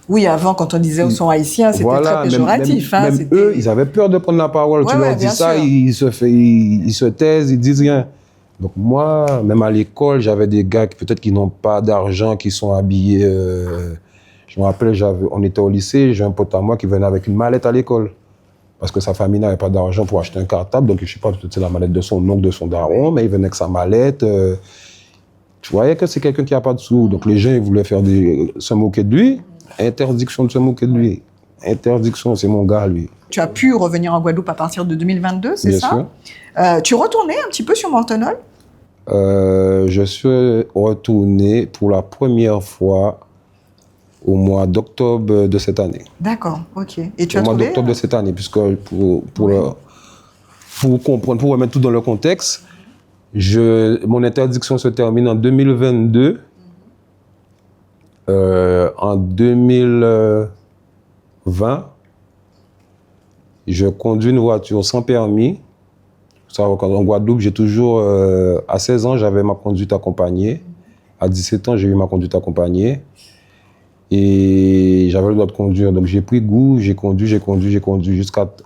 Oui, avant, quand on disait qu'ils sont haïtiens, c'était très péjoratif. Même eux, ils avaient peur de prendre la parole. Tu leur dis ça, ils se taisent, ils disent rien. Donc moi, même à l'école, j'avais des gars peut-être qui n'ont pas d'argent, qui sont habillés... Je me rappelle, on était au lycée, j'ai un pote à moi qui venait avec une mallette à l'école. Parce que sa famille n'avait pas d'argent pour acheter un cartable, donc je ne sais pas, peut-être c'est la mallette de son oncle, de son daron, mais il venait avec sa mallette. Tu voyais que c'est quelqu'un qui n'a pas de sous. Donc les gens, ils voulaient se moquer de lui. Interdiction de se moquer de lui. Interdiction, c'est mon gars, lui. Tu as pu revenir en Guadeloupe à partir de 2022, c'est ça? Bien sûr. Tu retournais un petit peu sur Mortenol? Je suis retourné pour la première fois au mois d'octobre de cette année. D'accord, ok. Et tu as trouvé... Au mois d'octobre de cette année, puisque pour comprendre, pour remettre tout dans le contexte, mon interdiction se termine en 2022. En 2020, je conduis une voiture sans permis. En Guadeloupe, j'ai toujours... à 16 ans, j'avais ma conduite accompagnée. À 17 ans, j'ai eu ma conduite accompagnée. Et j'avais le droit de conduire. Donc j'ai pris goût, j'ai conduit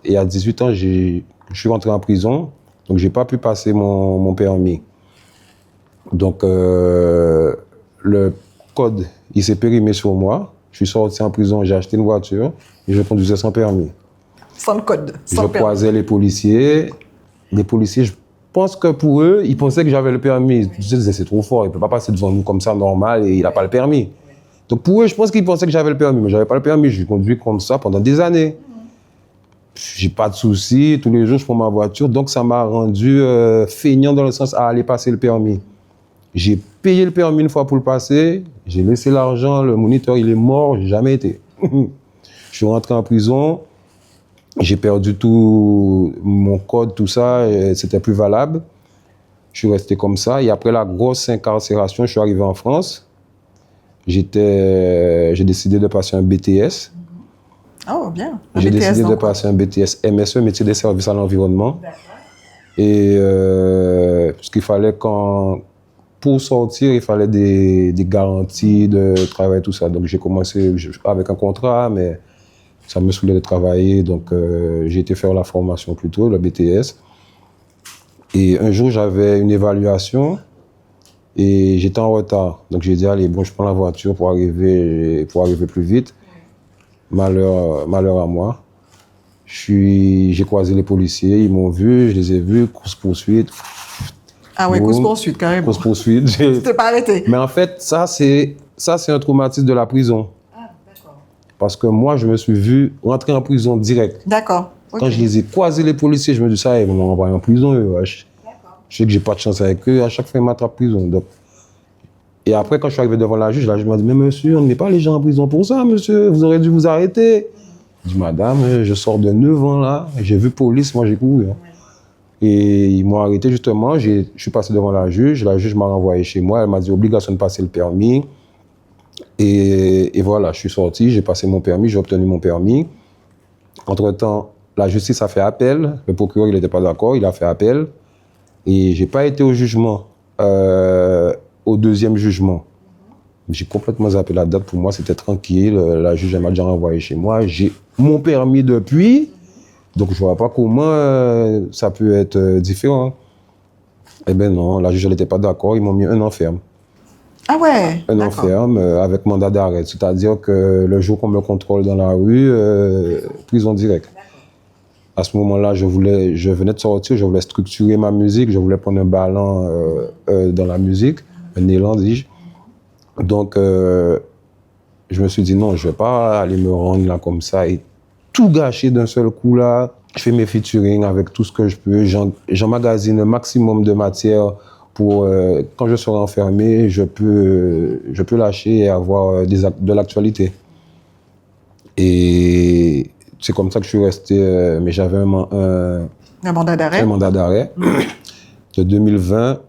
et à 18 ans, je suis rentré en prison. Donc j'ai pas pu passer mon permis. Donc le code, il s'est périmé sur moi. Je suis sorti en prison, j'ai acheté une voiture et je conduisais sans permis. Sans code, sans permis. Je croisais les policiers. Les policiers, je pense que pour eux, ils pensaient que j'avais le permis. Je disais, c'est trop fort, il ne peut pas passer devant nous comme ça, normal, et il n'a pas le permis. Donc pour eux, je pense qu'ils pensaient que j'avais le permis, mais je n'avais pas le permis. Je conduis comme ça pendant des années. J'ai pas de soucis, tous les jours je prends ma voiture, donc ça m'a rendu feignant dans le sens à aller passer le permis. J'ai payé le permis une fois pour le passer, j'ai laissé l'argent, le moniteur il est mort, j'ai jamais été. Je suis rentré en prison, j'ai perdu tout mon code, tout ça, c'était plus valable. Je suis resté comme ça et après la grosse incarcération, je suis arrivé en France. J'ai décidé de passer un BTS. Oh, bien. J'ai décidé de passer un BTS MSE, métier des services à l'environnement. Et parce qu'il fallait pour sortir, il fallait des garanties de travail, tout ça. Donc j'ai commencé avec un contrat, mais ça me saoulait de travailler. Donc j'ai été faire la formation plutôt, le BTS. Et un jour, j'avais une évaluation et j'étais en retard. Donc j'ai dit, allez, bon, je prends la voiture pour arriver plus vite. Malheur à moi. J'ai croisé les policiers, ils m'ont vu, je les ai vus, course-poursuite. Ah ouais, course-poursuite, carrément. Course-poursuite. Tu t'es pas arrêté. Mais en fait, ça, c'est un traumatisme de la prison. Ah, d'accord. Parce que moi, je me suis vu rentrer en prison direct. D'accord. Quand je les ai croisés, les policiers, je me dis, ça, ils vont m'envoyer en prison. Je sais que j'ai pas de chance avec eux. À chaque fois, ils m'attrapent en prison. Donc, et après, quand je suis arrivé devant la juge, m'a dit, mais monsieur, on ne met pas les gens en prison pour ça, monsieur. Vous aurez dû vous arrêter. Je dis, madame, je sors de 9 ans là. J'ai vu police, moi j'ai couru. Et ils m'ont arrêté justement. Je suis passé devant la juge. La juge m'a renvoyé chez moi. Elle m'a dit, obligation de passer le permis. Et voilà, je suis sorti, j'ai passé mon permis, j'ai obtenu mon permis. Entre-temps, la justice a fait appel. Le procureur, il n'était pas d'accord, il a fait appel. Et je n'ai pas été au jugement, au deuxième jugement. J'ai complètement zappé la date. Pour moi, c'était tranquille. La juge m'a déjà renvoyé chez moi. J'ai mon permis depuis. Donc, je ne vois pas comment ça peut être différent. Eh bien non, la juge n'était pas d'accord. Ils m'ont mis un an ferme. Ah ouais. Un an ferme avec mandat d'arrêt. C'est-à-dire que le jour qu'on me contrôle dans la rue, prison directe. À ce moment-là, je venais de sortir, je voulais structurer ma musique, je voulais prendre un ballon dans la musique, un élan, dis-je. Donc, je me suis dit non, je ne vais pas aller me rendre là comme ça et tout gâcher d'un seul coup là. Je fais mes featuring avec tout ce que je peux, j'emmagasine un maximum de matière pour, quand je serai enfermé, je peux lâcher et avoir de l'actualité. Et c'est comme ça que je suis resté, mais j'avais un mandat d'arrêt. Un mandat d'arrêt. De 2020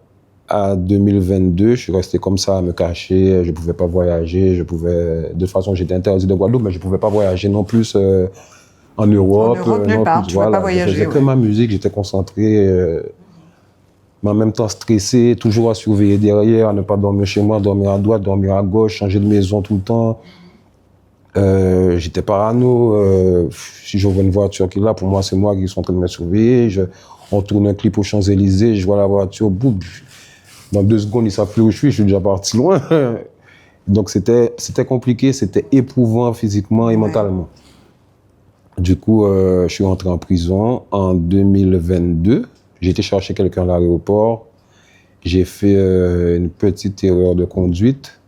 à 2022, je suis resté comme ça à me cacher, je ne pouvais pas voyager, de toute façon j'étais interdit de Guadeloupe, mais je ne pouvais pas voyager non plus en Europe. En Europe, nulle part, tu ne pouvais pas voyager. Je faisais que ma musique, j'étais concentré, mais en même temps stressé, toujours à surveiller derrière, à ne pas dormir chez moi, dormir à droite, dormir à gauche, changer de maison tout le temps. J'étais parano, si je vois une voiture qui est là, pour moi c'est moi qui suis en train de me surveiller. On tourne un clip aux Champs-Élysées, je vois la voiture, boum. Dans 2 secondes, ils ne savent plus où je suis déjà parti loin. Donc c'était compliqué, c'était éprouvant physiquement et mentalement. Du coup, je suis rentré en prison en 2022. J'ai été chercher quelqu'un à l'aéroport. J'ai fait une petite erreur de conduite.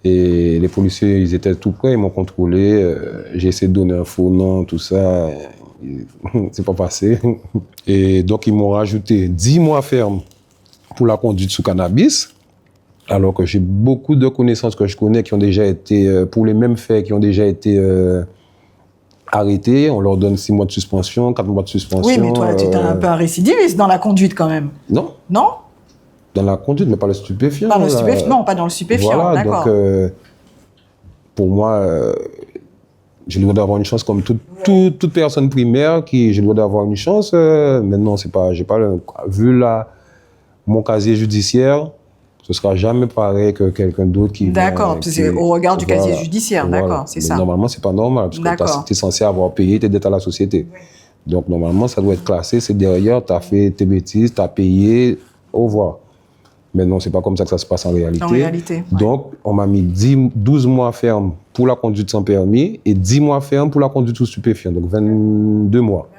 Et les policiers, ils étaient tout près, ils m'ont contrôlé. J'ai essayé de donner un faux nom, tout ça. C'est pas passé. Et donc, ils m'ont rajouté 10 mois ferme pour la conduite sous cannabis, alors que j'ai beaucoup de connaissances que je connais qui ont déjà été, pour les mêmes faits, qui ont déjà été arrêtés. On leur donne 6 mois de suspension, 4 mois de suspension. Oui, mais toi, tu es un peu un récidiviste dans la conduite quand même. Non. Non? Dans la conduite, mais pas le stupéfiant. Pas le stupéfiant, non, pas dans le stupéfiant, voilà, d'accord. Donc, pour moi, j'ai le droit d'avoir une chance comme toute personne primaire j'ai le droit d'avoir une chance. Maintenant, j'ai pas vu mon casier judiciaire, ce sera jamais pareil que quelqu'un d'autre qui. D'accord, c'est au regard du casier judiciaire, voilà. D'accord, c'est ça. Normalement, c'est pas normal, parce que tu es censé avoir payé tes dettes à la société. Oui. Donc, normalement, ça doit être classé, c'est derrière, tu as fait tes bêtises, tu as payé, au revoir. Mais non, c'est pas comme ça que ça se passe en réalité. En réalité, ouais. Donc, on m'a mis 12 mois ferme pour la conduite sans permis et 10 mois ferme pour la conduite sous stupéfiant. Donc, 22 mois.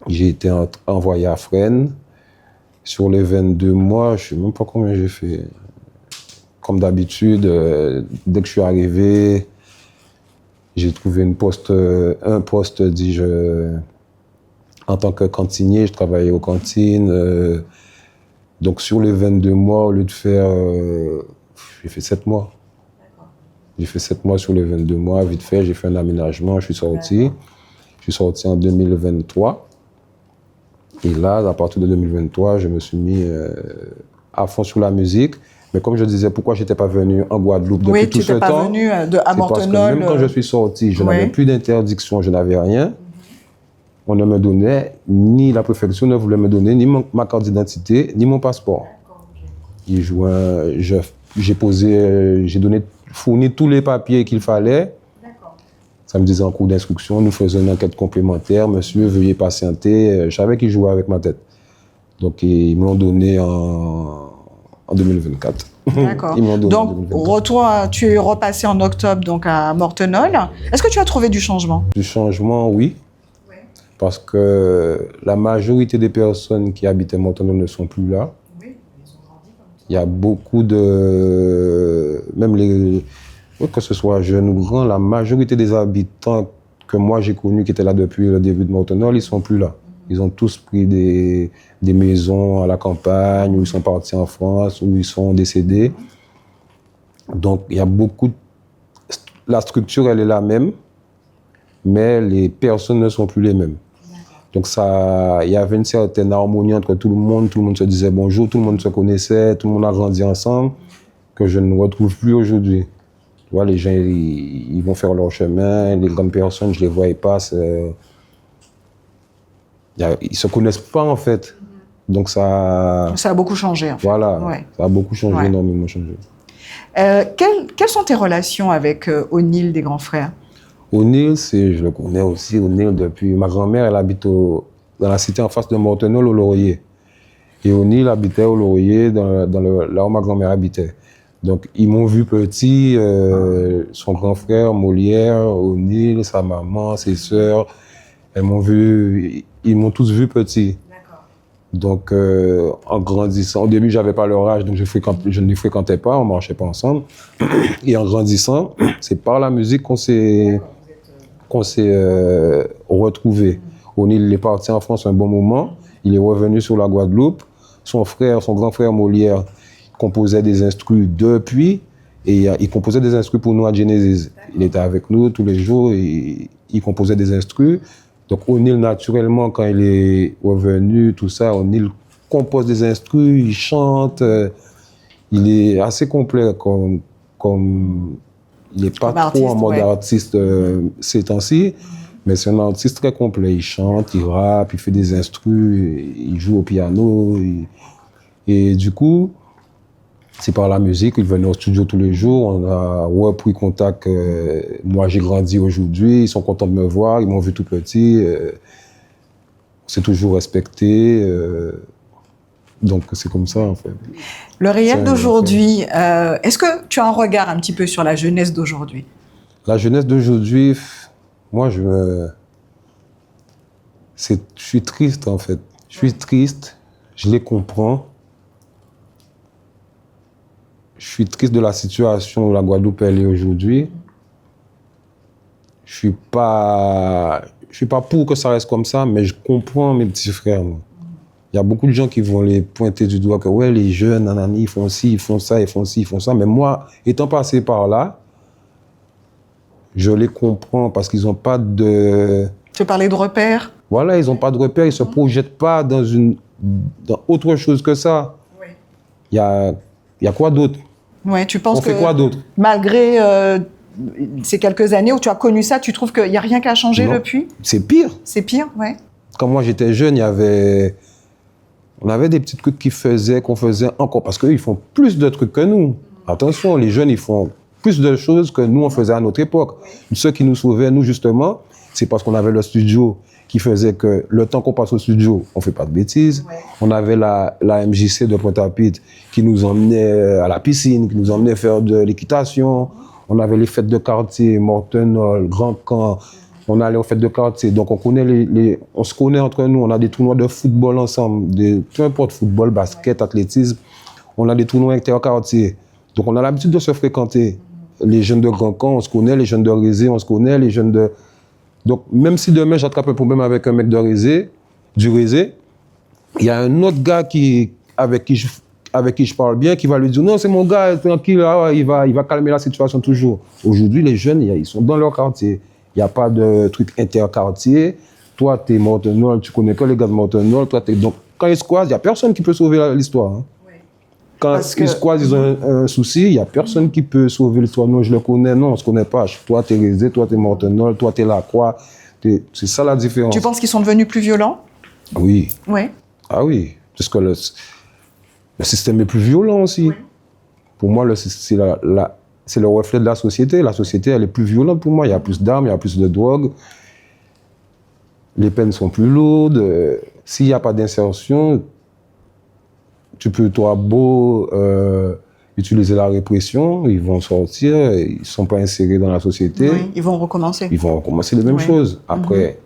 J'ai été envoyé à Fresnes. Sur les 22 mois, je ne sais même pas combien j'ai fait. Comme d'habitude, dès que je suis arrivé, j'ai trouvé un poste, dis-je, en tant que cantinier. Je travaillais aux cantines. Donc sur les 22 mois, au lieu de faire... j'ai fait 7 mois. J'ai fait 7 mois sur les 22 mois, vite fait, j'ai fait un aménagement, je suis sorti. Je suis sorti en 2023. Et là, à partir de 2023, je me suis mis à fond sur la musique. Mais comme je disais, pourquoi je n'étais pas venu en Guadeloupe depuis tout ce temps? Oui, tu n'étais pas venu à Mortenol. Parce que même quand je suis sorti, je n'avais plus d'interdiction, je n'avais rien. On ne me donnait, ni la préfecture ne voulait me donner, ni ma carte d'identité, ni mon passeport. J'ai fourni tous les papiers qu'il fallait. Ça me disait en cours d'instruction, nous faisons une enquête complémentaire, monsieur, veuillez patienter. Je savais qu'ils jouaient avec ma tête. Donc, ils me l'ont donné en 2024. D'accord. Donc, tu es repassé en octobre donc à Mortenol. Est-ce que tu as trouvé du changement? Du changement, oui. Parce que la majorité des personnes qui habitaient Mortenol ne sont plus là. Il y a beaucoup de... Même que ce soit jeunes ou grands, la majorité des habitants que moi j'ai connus qui étaient là depuis le début de Mortenol, ils ne sont plus là. Ils ont tous pris des maisons à la campagne, ou ils sont partis en France, ou ils sont décédés. Donc il y a beaucoup... La structure, elle est la même, mais les personnes ne sont plus les mêmes. Donc il y avait une certaine harmonie entre tout le monde se disait bonjour, tout le monde se connaissait, tout le monde a grandi ensemble, que je ne retrouve plus aujourd'hui. Tu vois, les gens, ils vont faire leur chemin, les grandes personnes, je ne les voyais pas. Ils ne se connaissent pas, en fait. Donc ça a beaucoup changé, en fait. Voilà, ça a beaucoup changé, énormément changé. Quelles sont tes relations avec O'Neill des Grands Frères? O'Neill, je le connais aussi, O'Neill, depuis... Ma grand-mère, elle habite dans la cité en face de Mortenol, au Laurier. Et O'Neill habitait au Laurier, là où ma grand-mère habitait. Donc, ils m'ont vu petit, son grand frère, Molière, O'Neill, sa maman, ses sœurs. Ils m'ont tous vu petit. Donc, en grandissant, au début, je n'avais pas leur âge, donc je ne les fréquentais pas, on ne marchait pas ensemble. Et en grandissant, c'est par la musique qu'on s'est retrouvés. O'Neill est parti en France un bon moment, il est revenu sur la Guadeloupe. Son grand frère Molière, composait des instrus depuis, et il composait des instrus pour nous à Genesis. Il était avec nous tous les jours, et il composait des instrus. Donc O'Neill, naturellement, quand il est revenu, tout ça, O'Neill compose des instrus, il chante, il est assez complet comme il n'est pas trop en mode artiste ces temps-ci, mais c'est un artiste très complet. Il chante, il rappe, il fait des instrus, il joue au piano. Et du coup, c'est par la musique. Il venait au studio tous les jours. On a repris contact. Moi, j'ai grandi aujourd'hui. Ils sont contents de me voir. Ils m'ont vu tout petit. On s'est toujours respecté. Donc, c'est comme ça, en fait. Le réel d'aujourd'hui, est-ce que tu as un regard un petit peu sur la jeunesse d'aujourd'hui? La jeunesse d'aujourd'hui, moi, je suis triste, en fait. Je suis triste. Je les comprends. Je suis triste de la situation où la Guadeloupe elle est aujourd'hui. Je suis pas pour que ça reste comme ça, mais je comprends mes petits frères. Moi. Il y a beaucoup de gens qui vont les pointer du doigt que ouais, les jeunes, nanani, ils font ci, ils font ça, ils font ci, ils font ça. Mais moi, étant passé par là, je les comprends parce qu'ils n'ont pas de... Tu parlais de repères? Voilà, ils n'ont pas de repères, ils ne se projettent pas dans autre chose que ça. Oui. Il y a quoi d'autre? Ouais, tu penses on fait quoi d'autre? Malgré ces quelques années où tu as connu ça, tu trouves qu'il n'y a rien qui a changé depuis? C'est pire. C'est pire, ouais. Quand moi j'étais jeune, on avait des petits trucs qu'on faisait encore, parce qu'eux, ils font plus de trucs que nous. Attention, les jeunes, ils font plus de choses que nous, on faisait à notre époque. Ce qui nous sauvait, nous, justement, c'est parce qu'on avait le studio qui faisait que le temps qu'on passe au studio, on ne fait pas de bêtises. Ouais. On avait la MJC de Pointe-à-Pitre qui nous emmenait à la piscine, qui nous emmenait faire de l'équitation. On avait les fêtes de quartier, Mortenol, Grand Camp. On allait aux fêtes de quartier. Donc on se connaît entre nous. On a des tournois de football ensemble, peu importe, football, basket, athlétisme. On a des tournois interquartiers. Donc on a l'habitude de se fréquenter. Les jeunes de Grand Camp, on se connaît. Les jeunes de Rézé, on se connaît. Les jeunes de... Donc, même si demain j'attrape un problème avec un mec du Rézé, il y a un autre gars qui avec qui je parle bien, qui va lui dire non, c'est mon gars, tranquille, il va calmer la situation toujours. Aujourd'hui, les jeunes, ils sont dans leur quartier. Il n'y a pas de truc interquartier. Toi, tu es Mortenol, tu connais que les gars de Mortenol. Donc, quand ils se croisent, il n'y a personne qui peut sauver l'histoire. Hein. Quand ils se croisent, ils ont un souci, il n'y a personne qui peut sauver l'histoire. Non, je le connais, non, on ne se connaît pas. Toi, tu es Rézé, toi, tu es Mortenol, toi, tu es Lacroix. C'est ça la différence. Tu penses qu'ils sont devenus plus violents? Oui. Oui. Ah oui, parce que le système est plus violent aussi. Oui. Pour moi, c'est le reflet de la société. La société, elle est plus violente pour moi. Il y a plus d'armes, il y a plus de drogue. Les peines sont plus lourdes. S'il n'y a pas d'insertion, tu peux, toi, beau utiliser la répression, ils vont sortir, ils ne sont pas insérés dans la société. Oui, ils vont recommencer. Ils vont recommencer les mêmes choses. Après,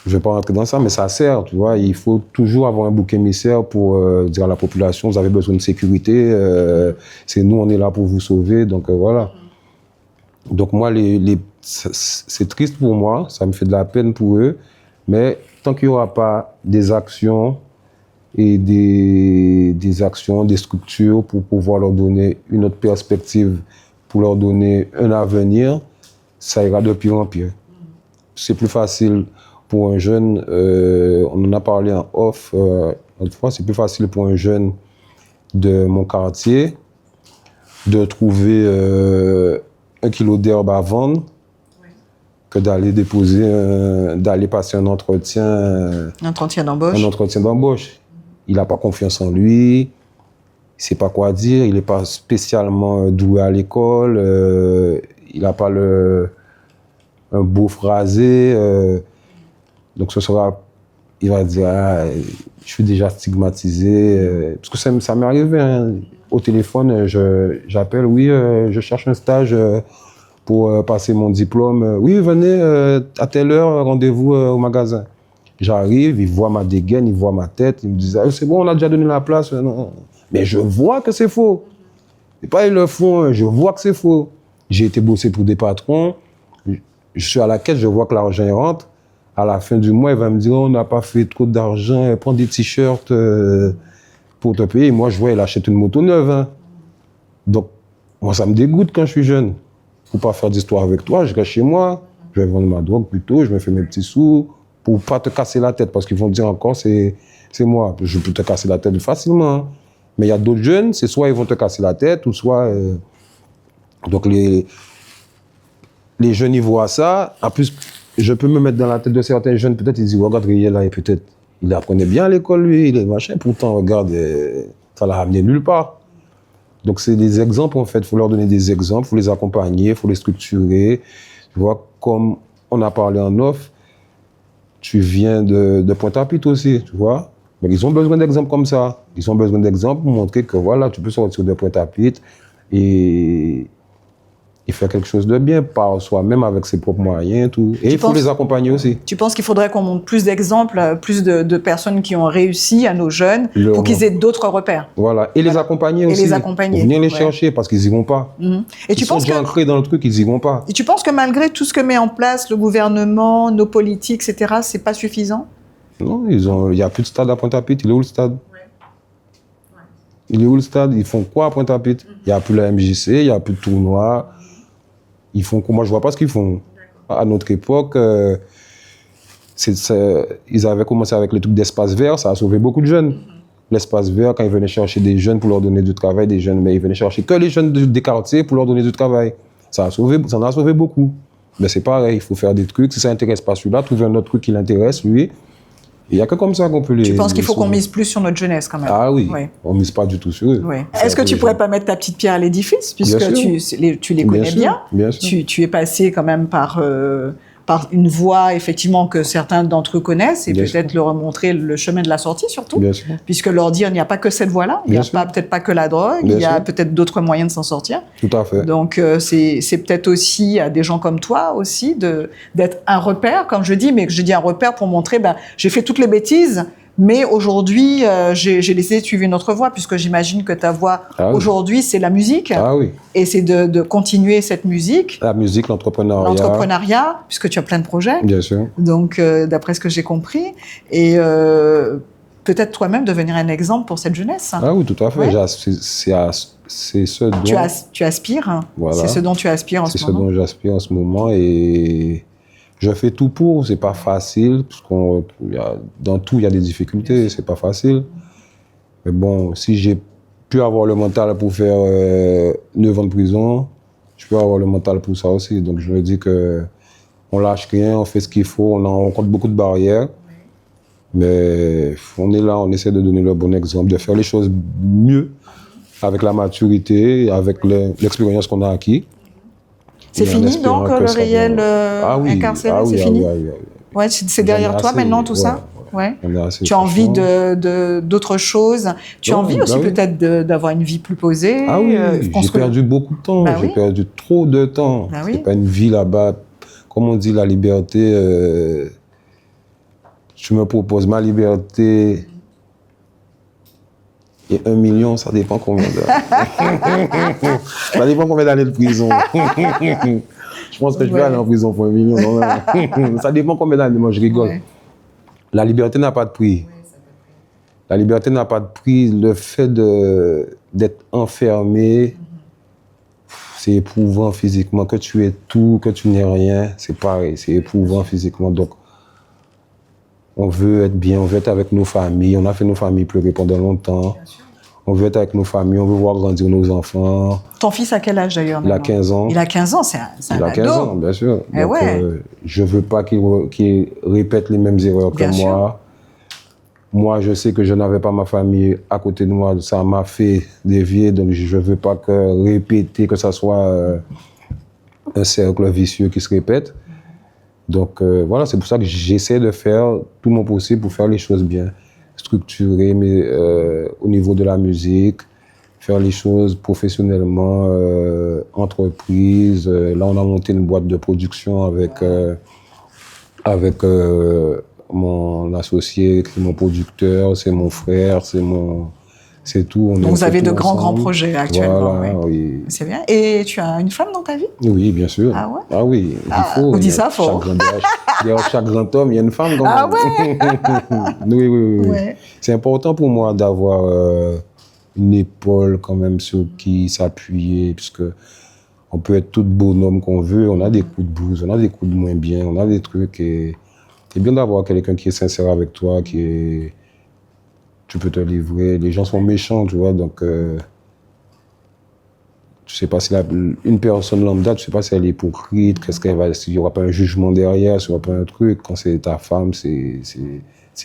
je ne vais pas rentrer dans ça, mais ça sert, tu vois. Il faut toujours avoir un bouc émissaire pour dire à la population, vous avez besoin de sécurité, c'est nous, on est là pour vous sauver, donc voilà. Donc moi, c'est triste pour moi, ça me fait de la peine pour eux, mais tant qu'il n'y aura pas des actions et des actions, des structures pour pouvoir leur donner une autre perspective, pour leur donner un avenir, ça ira de pire en pire. C'est plus facile pour un jeune, on en a parlé en off l'autre fois, c'est plus facile pour un jeune de mon quartier de trouver 1 kilo d'herbe à vendre que d'aller d'aller passer un entretien. Un entretien d'embauche. Un entretien d'embauche. Il n'a pas confiance en lui, il ne sait pas quoi dire, il n'est pas spécialement doué à l'école, il n'a pas un beau phrasé. Donc il va dire, je suis déjà stigmatisé. Parce que ça m'est arrivé, hein. Au téléphone, j'appelle, oui, je cherche un stage pour passer mon diplôme. Oui, venez, à telle heure, rendez-vous au magasin. J'arrive, il voit ma dégaine, il voit ma tête, il me dit, c'est bon, on a déjà donné la place. Non. Mais je vois que c'est faux. C'est pas ils le font, je vois que c'est faux. J'ai été bosser pour des patrons, je suis à la caisse, je vois que l'argent rentre. À la fin du mois, il va me dire, on n'a pas fait trop d'argent, prends des t-shirts pour te payer. Moi, je vois, il achète une moto neuve. Hein. Donc, moi, ça me dégoûte quand je suis jeune. Pour pas faire d'histoire avec toi, je reste chez moi, je vais vendre ma drogue plutôt, je me fais mes petits sous pour pas te casser la tête, parce qu'ils vont dire encore, c'est moi. Je peux te casser la tête facilement. Hein. Mais il y a d'autres jeunes, c'est soit ils vont te casser la tête, ou soit... Donc, les jeunes, ils voient ça. En plus, je peux me mettre dans la tête de certains jeunes, peut-être ils disent, regarde, Riel, là, et peut-être, il apprenait bien à l'école, lui, il est machin, pourtant, regarde, ça l'a ramené nulle part. Donc, c'est des exemples, en fait, il faut leur donner des exemples, il faut les accompagner, il faut les structurer. Tu vois, comme on a parlé en off, tu viens de Pointe-à-Pitre aussi, tu vois. Mais ils ont besoin d'exemples comme ça. Ils ont besoin d'exemples pour montrer que, voilà, tu peux sortir de Pointe-à-Pitre et faire quelque chose de bien par soi-même avec ses propres moyens, tout. Et il faut les accompagner aussi. Tu penses qu'il faudrait qu'on montre plus d'exemples, plus de personnes qui ont réussi à nos jeunes pour qu'ils aient d'autres repères? Voilà. Et les accompagner aussi. Et les accompagner. Pour venir les chercher parce qu'ils n'y vont pas. Et ils sont déjà ancrés dans le truc, ils n'y vont pas. Et tu penses que malgré tout ce que met en place le gouvernement, nos politiques, etc., c'est pas suffisant? Non, il n'y a plus de stade à Pointe-à-Pitre. Il est où le stade? Il est où le stade? Ils font quoi à Pointe-à-Pitre? Il n'y a plus la MJC, il n'y a plus de tournoi. Ils font quoi? Moi, je vois pas ce qu'ils font. À notre époque, ils avaient commencé avec le truc d'espace vert, ça a sauvé beaucoup de jeunes. L'espace vert, quand ils venaient chercher des jeunes pour leur donner du travail, des jeunes, mais ils venaient chercher que les jeunes des quartiers pour leur donner du travail. Ça en a sauvé beaucoup. Mais c'est pareil, il faut faire des trucs. Si ça n'intéresse pas celui-là, trouver un autre truc qui l'intéresse, lui. Il n'y a que comme ça qu'on peut les... Tu penses qu'il faut qu'on mise plus sur notre jeunesse quand même? Ah oui, on ne mise pas du tout sur eux. Oui. Est-ce que tu pourrais pas mettre ta petite pierre à l'édifice, puisque tu les connais bien, tu es passé quand même par une voie effectivement que certains d'entre eux connaissent et peut-être leur montrer le chemin de la sortie surtout, puisque leur dire il n'y a pas que cette voie-là, il n'y a peut-être pas que la drogue, il y a peut-être d'autres moyens de s'en sortir. Tout à fait. Donc c'est peut-être aussi à des gens comme toi aussi d'être un repère, comme je dis, mais je dis un repère pour montrer j'ai fait toutes les bêtises. Mais aujourd'hui, j'ai décidé de suivre une autre voie, puisque j'imagine que ta voie aujourd'hui, c'est la musique. Ah oui. Et c'est de continuer cette musique. La musique, l'entrepreneuriat. L'entrepreneuriat, puisque tu as plein de projets. Bien sûr. Donc, d'après ce que j'ai compris. Et peut-être toi-même devenir un exemple pour cette jeunesse. Ah oui, tout à fait. Ouais. C'est ce dont... Tu aspires, hein. Voilà. C'est ce dont tu aspires en ce moment. C'est ce dont j'aspire en ce moment et je fais tout pour. C'est pas facile, parce dans tout, il y a des difficultés, c'est pas facile. Mais bon, si j'ai pu avoir le mental pour faire 9 ans de prison, je peux avoir le mental pour ça aussi. Donc je me dis que on lâche rien, on fait ce qu'il faut, on rencontre beaucoup de barrières. Mais on est là, on essaie de donner le bon exemple, de faire les choses mieux avec la maturité, avec l'expérience qu'on a acquis. C'est fini donc le réel incarcéré, c'est fini. Ouais, c'est derrière toi maintenant tout ça. Ouais. Tu as envie d'autre chose. Tu as envie aussi peut-être d'avoir une vie plus posée. Ah oui, j'ai perdu beaucoup de temps. J'ai perdu trop de temps. C'est pas une vie là-bas. Comme on dit, la liberté. Tu me proposes ma liberté et 1 million, ça dépend combien d'années. Ça dépend combien d'années de prison. Je pense que je vais aller en prison pour 1 million. Ça dépend combien d'années. Moi, je rigole. Ouais. La liberté n'a pas de prix. La liberté n'a pas de prix. Le fait d'être enfermé, c'est éprouvant physiquement. Que tu aies tout, que tu n'aies rien, c'est pareil. C'est éprouvant physiquement. Donc, on veut être bien, on veut être avec nos familles. On a fait nos familles pleurer pendant longtemps. On veut être avec nos familles, on veut voir grandir nos enfants. Ton fils a quel âge d'ailleurs? Il a 15 ans. Il a 15 ans, c'est un ado. Il a 15 ans, bien sûr. Et donc, je ne veux pas qu'il répète les mêmes erreurs que moi. Moi, je sais que je n'avais pas ma famille à côté de moi. Ça m'a fait dévier, donc je ne veux pas répéter, que ça soit un cercle vicieux qui se répète. Donc voilà, c'est pour ça que j'essaie de faire tout mon possible pour faire les choses bien, structurer, mais au niveau de la musique, faire les choses professionnellement, entreprise. Là, on a monté une boîte de production avec mon associé, c'est mon producteur, c'est mon frère, c'est tout. Donc vous avez de grands projets actuellement. Voilà, oui. C'est bien. Et tu as une femme dans ta vie? Oui, bien sûr. Ah ouais? Ah oui, il faut. On dit ça fort. Derrière chaque grand homme, il y a une femme. Ah ouais? Oui. Ouais. C'est important pour moi d'avoir une épaule quand même sur qui s'appuyer, puisque on peut être tout bonhomme qu'on veut, on a des coups de bouse, on a des coups de moins bien, on a des trucs et c'est bien d'avoir quelqu'un qui est sincère avec toi, tu peux te livrer. Les gens sont méchants, tu vois, donc tu sais pas si une personne lambda, tu sais pas si elle est hypocrite, s'il y aura pas un jugement derrière, s'il y aura pas un truc. Quand c'est ta femme, c'est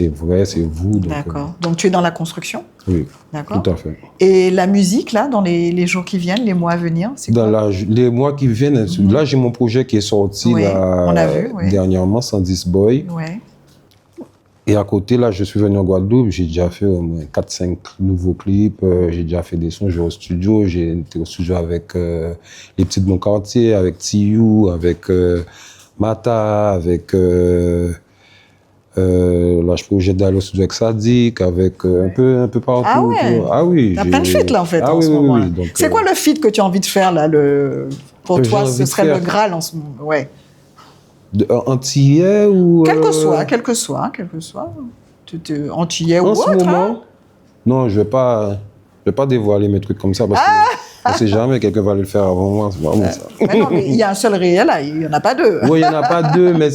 vrai, c'est vous. D'accord. Donc tu es dans la construction? Oui, d'accord. Tout à fait. Et la musique, là, dans les jours qui viennent, les mois à venir, c'est quoi? Les mois qui viennent, là, j'ai mon projet qui est sorti dernièrement, 110 Boy. Ouais. Et à côté, là, je suis venu en Guadeloupe, j'ai déjà fait au moins 4-5 nouveaux clips, j'ai déjà fait des sons, j'ai au studio, j'ai été au studio avec les petits de mon quartier, avec Tiyu, avec Mata, avec... là, je projette d'aller au studio avec Sadik, avec un peu partout. Ah ouais? Ah oui. T'as plein de feats, là, en fait, en ce moment. Oui. Donc, c'est quoi le feat que tu as envie de faire, là, pour toi, ce serait le Graal en ce moment? Ouais. Antillais ou... Quel que soit. Antillais ou autre. En ce moment, non, je vais pas dévoiler mes trucs comme ça parce qu'on ne sait jamais, quelqu'un va le faire avant moi. C'est vraiment ça. Mais non, mais il y a un seul réel, là, il n'y en a pas deux. Oui, il n'y en a pas deux, mais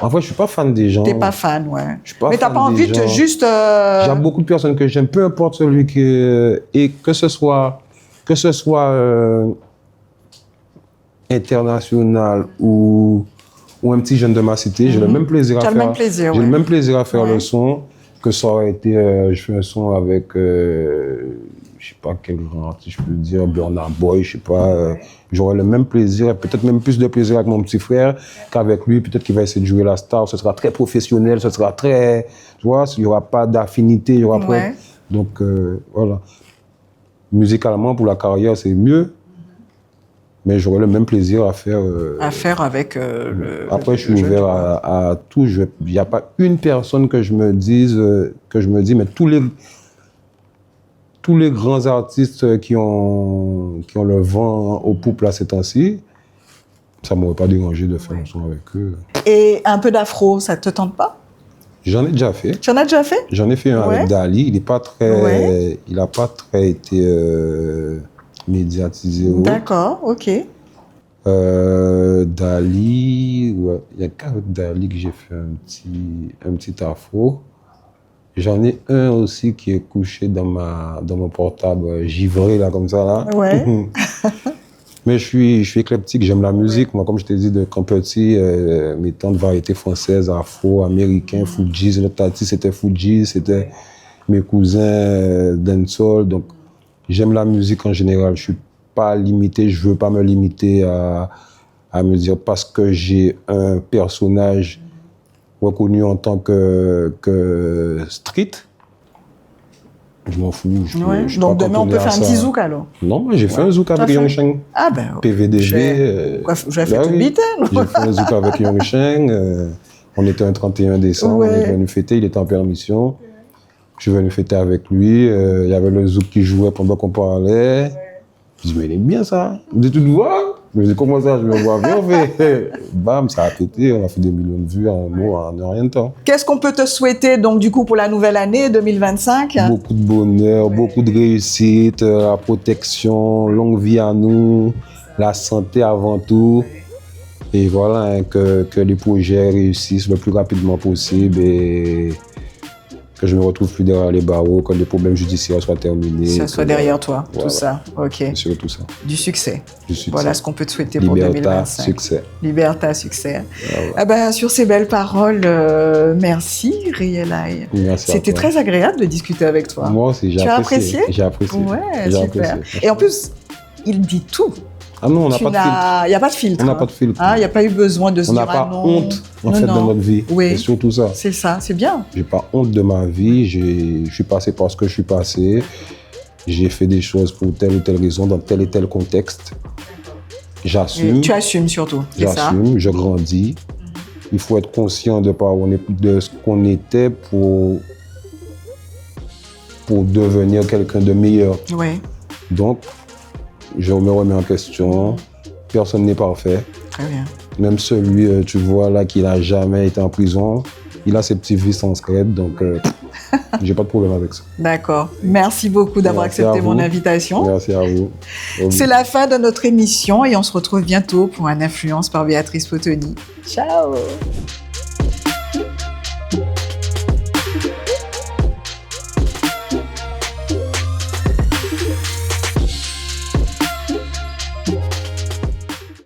en fait, je ne suis pas fan des gens. Tu n'es pas fan, ouais. Je suis pas mais tu n'as pas envie de juste... J'ai beaucoup de personnes que j'aime, peu importe celui qui... Et que ce soit international ou un petit jeune de ma cité, j'ai le même plaisir à faire. J'ai le même plaisir à faire le son que ça aurait été. Je fais un son avec, je sais pas quel grand artiste je peux dire, Burna Boy, je sais pas. J'aurais le même plaisir, peut-être même plus de plaisir avec mon petit frère qu'avec lui. Peut-être qu'il va essayer de jouer la star. Ce sera très professionnel, ce sera très, tu vois, il y aura pas d'affinité, il y aura pas. Donc voilà. Musicalement pour la carrière c'est mieux. Mais j'aurais le même plaisir à faire avec Après, je suis ouvert à tout. Il n'y a pas une personne que je me dis, mais tous les grands artistes qui ont le vent au poupe là ces temps-ci, ça ne m'aurait pas dérangé de faire un son avec eux. Et un peu d'afro, ça ne te tente pas? J'en ai déjà fait. Tu en as déjà fait? J'en ai fait un Ouais. avec Dali. Il n'a pas très, Ouais. été médiatisé. D'accord, ok. Dali, ouais. Il n'y a qu'avec Dali que j'ai fait un petit afro. J'en ai un aussi qui est couché dans mon portable, givré là, comme ça là. Ouais. Mais je suis éclectique, j'aime la musique. Moi, comme je t'ai dit, de quand petit, mes tantes variétés françaises, afro, américains, Fujis. Le tati, c'était Fujis, c'était mes cousins dancehall. Donc, j'aime la musique en général. Je suis pas limité, je veux pas me limiter à me dire parce que j'ai un personnage reconnu en tant que street. Je m'en fous. Ouais. Je suis Donc pas demain, on cantonné peut à faire un ça. petit zouk alors. Non, moi j'ai fait un zouk T'as avec fait? Yongsheng. Ah ben, PVDG. je vais faire une bitaine. J'ai fait un zouk avec Yongsheng. On était un 31 décembre, on est venu fêter, il était en permission. Je suis venu fêter avec lui. Il y avait le zouk qui jouait pendant qu'on parlait. Je dis, mais il est bien ça. Il me dit, tu te vois? Je me dis, comment ça? Je me vois bien, on fait. Bam, ça a pété, on a fait des millions de vues en rien de temps. Qu'est-ce qu'on peut te souhaiter donc du coup pour la nouvelle année 2025? Beaucoup de bonheur, beaucoup de réussite, la protection, longue vie à nous, la santé avant tout. Et voilà, hein, que les projets réussissent le plus rapidement possible et que je ne me retrouve plus derrière les barreaux, que les problèmes judiciaires soient terminés. Ça soit derrière toi, voilà. tout ça. Ok. C'est surtout ça. Du succès. Du succès. Voilà ce qu'on peut te souhaiter pour Liberta, 2025. succès. Liberta, succès. Voilà. Ah ben, sur ces belles paroles, merci Rielaï. Merci à C'était toi. très agréable de discuter avec toi. Moi aussi, j'ai Tu as apprécié. apprécié? J'ai apprécié. Ouais, J'ai super. apprécié. Et en plus, il dit tout. Ah non, on n'a pas de filtre. Il n'y a pas de filtre. On n'a pas de filtre. Il n'y a pas eu besoin de se On dire n'a pas non. honte en fait dans notre vie. Oui. C'est surtout ça. C'est ça, c'est bien. J'ai pas honte de ma vie. Je suis passé par ce que je suis passé. J'ai fait des choses pour telle ou telle raison, dans tel et tel contexte. J'assume. Et tu assumes surtout. C'est ça. J'assume, je grandis. Il faut être conscient de ce qu'on était pour devenir quelqu'un de meilleur. Oui, Donc, je me remets en question. Personne n'est parfait. très bien. Même celui, tu vois, là, qui n'a jamais été en prison, il a ses petits vices en secret, donc j'ai pas de problème avec ça. D'accord. Merci beaucoup d'avoir Merci accepté à mon vous. invitation. Merci à vous. C'est la fin de notre émission et on se retrouve bientôt pour un Influence par Béatrice Potoni. Ciao!